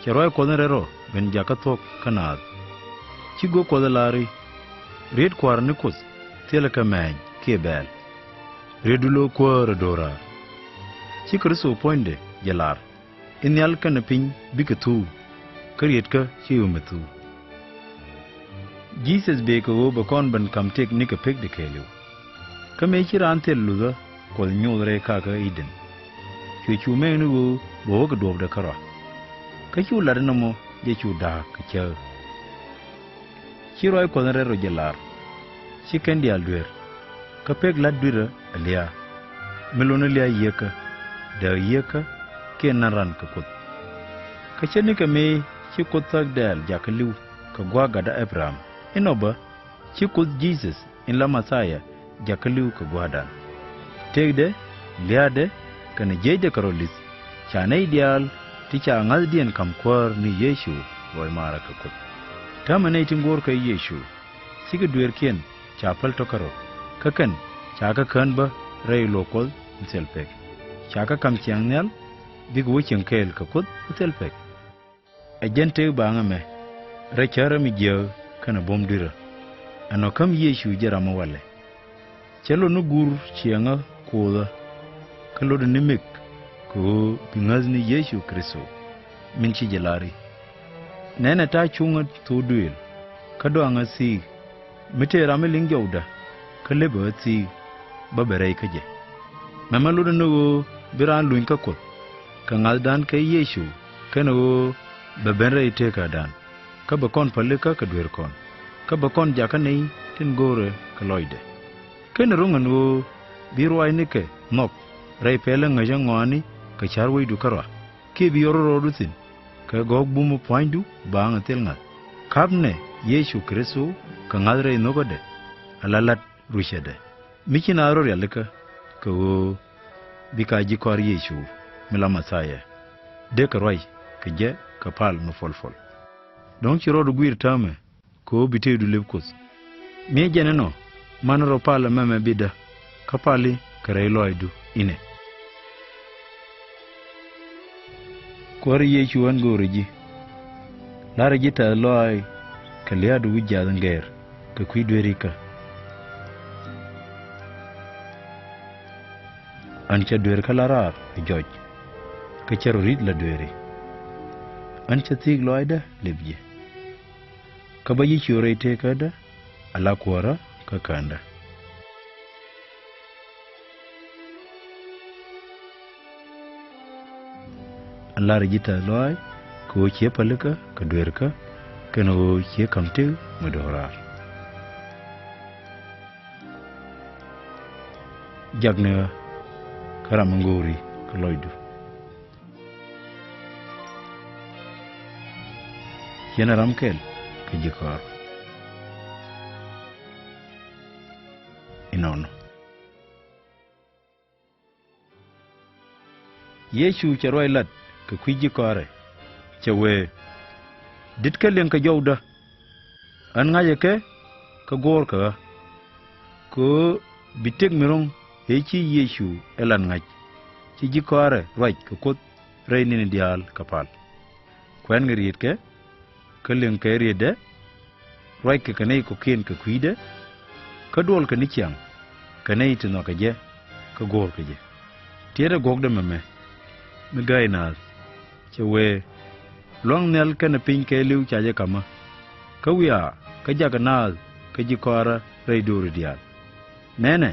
Cha roi ko rero. Ben jaka tok kanad. Chi go ko lari. Red kwar ni kus. Tele ka many. Ke bel. Redulo kwar dora. Chi Kristo poinde. Jalar. Nhial kana piny bika tu. Kariet ka chiu metu. Jesus be ka wo bakon ban kam tek nika pek de kelu. Ka me chira ante luda kol nyolre ka ka iden. Chu me nu wo bo ka dob da kara. Ka chu lar namo je chu da ka cha. Chiro ko na ro jelar. Chiken dia lwer. Ka pek la dwira alia. Melona lia yeka. Da yeka ke naran ka kut ka cheni ka me chi kut tak del jakaliu ka gwa gada Abraham inoba chi kut Jesus in la Messiah jakaliu ka gwa dan tegde liade kana jeje karolis chane ideal ti cha ngal dien kam kwar ni Yesu loy mara ka kut tamane tingor ka Yesu siga duer kien chapal to karo kakan chaka kan ba rei lokol selpek chaka kam chiang nyal bigu chiang kel ka kut selpek agente banga me Re-cɛl mi jɛy kana bom dira ano kam Yesu jara ma wale chelo no gur chianga koda kalo de nimik ko bingazni Yesu Kristo min ci jelari nene ta chunga to duel kado anga si mite rameling jawda kale ba si babere kaje mama lo no biran luin ka ko kangal dan kay Yesu kana o babere ite ka dan ka ba kon palika ka duer kon ka ba kon jakane tin gore ka loide ken rungan wo birwai nike nok rai pele ngaja ngwani ka charwai du karwa ke bi yoro rodutin ka gog bumu pointu banga telnga kabne Yesu Kristo ka ngadre nogode alalat rushede mikina ro yalika ka wo bikaji kor Yesu mila Messiah de ka roi ka je ka pal no folfol don chiro du gwir tame ko bite du lebkos mi jeneno manro pala Mɛmɛ bida kapali kare loidu ine kor Yesu an goreji lara jita loy kaliadu wujja nger ka kuidwerika ancha dwer kalarar joj ka charorit la dwere ancha tig loida lebje ka bayi chore te kada ala kwara ka kanda Allah rajita loy ko che palika ka dwerka kano che kamte madorar jagne karamangori ka loidu yana ramkel ka jikar inono Yesu charoi lat ka kwiji kore chewe ditke len ka jowda an ngaje ke ka gor ka ko bitek mirong hechi Yesu elan ngaj ci jikore raj ka kot reyni ni dial kapal kwen ngriit ke len ka riede raj ka kanay ko ken ka kwide ka dol ka nikyang kanay tino ka je ka gor ka je tiere gogde Mɛmɛ mi gainas chewe long nel kana pin ke liu chaje kama ka wiya ka jaga nal ka jikora reidur dial nene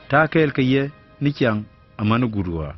ta kel ke ye ni kyang amanu gurwa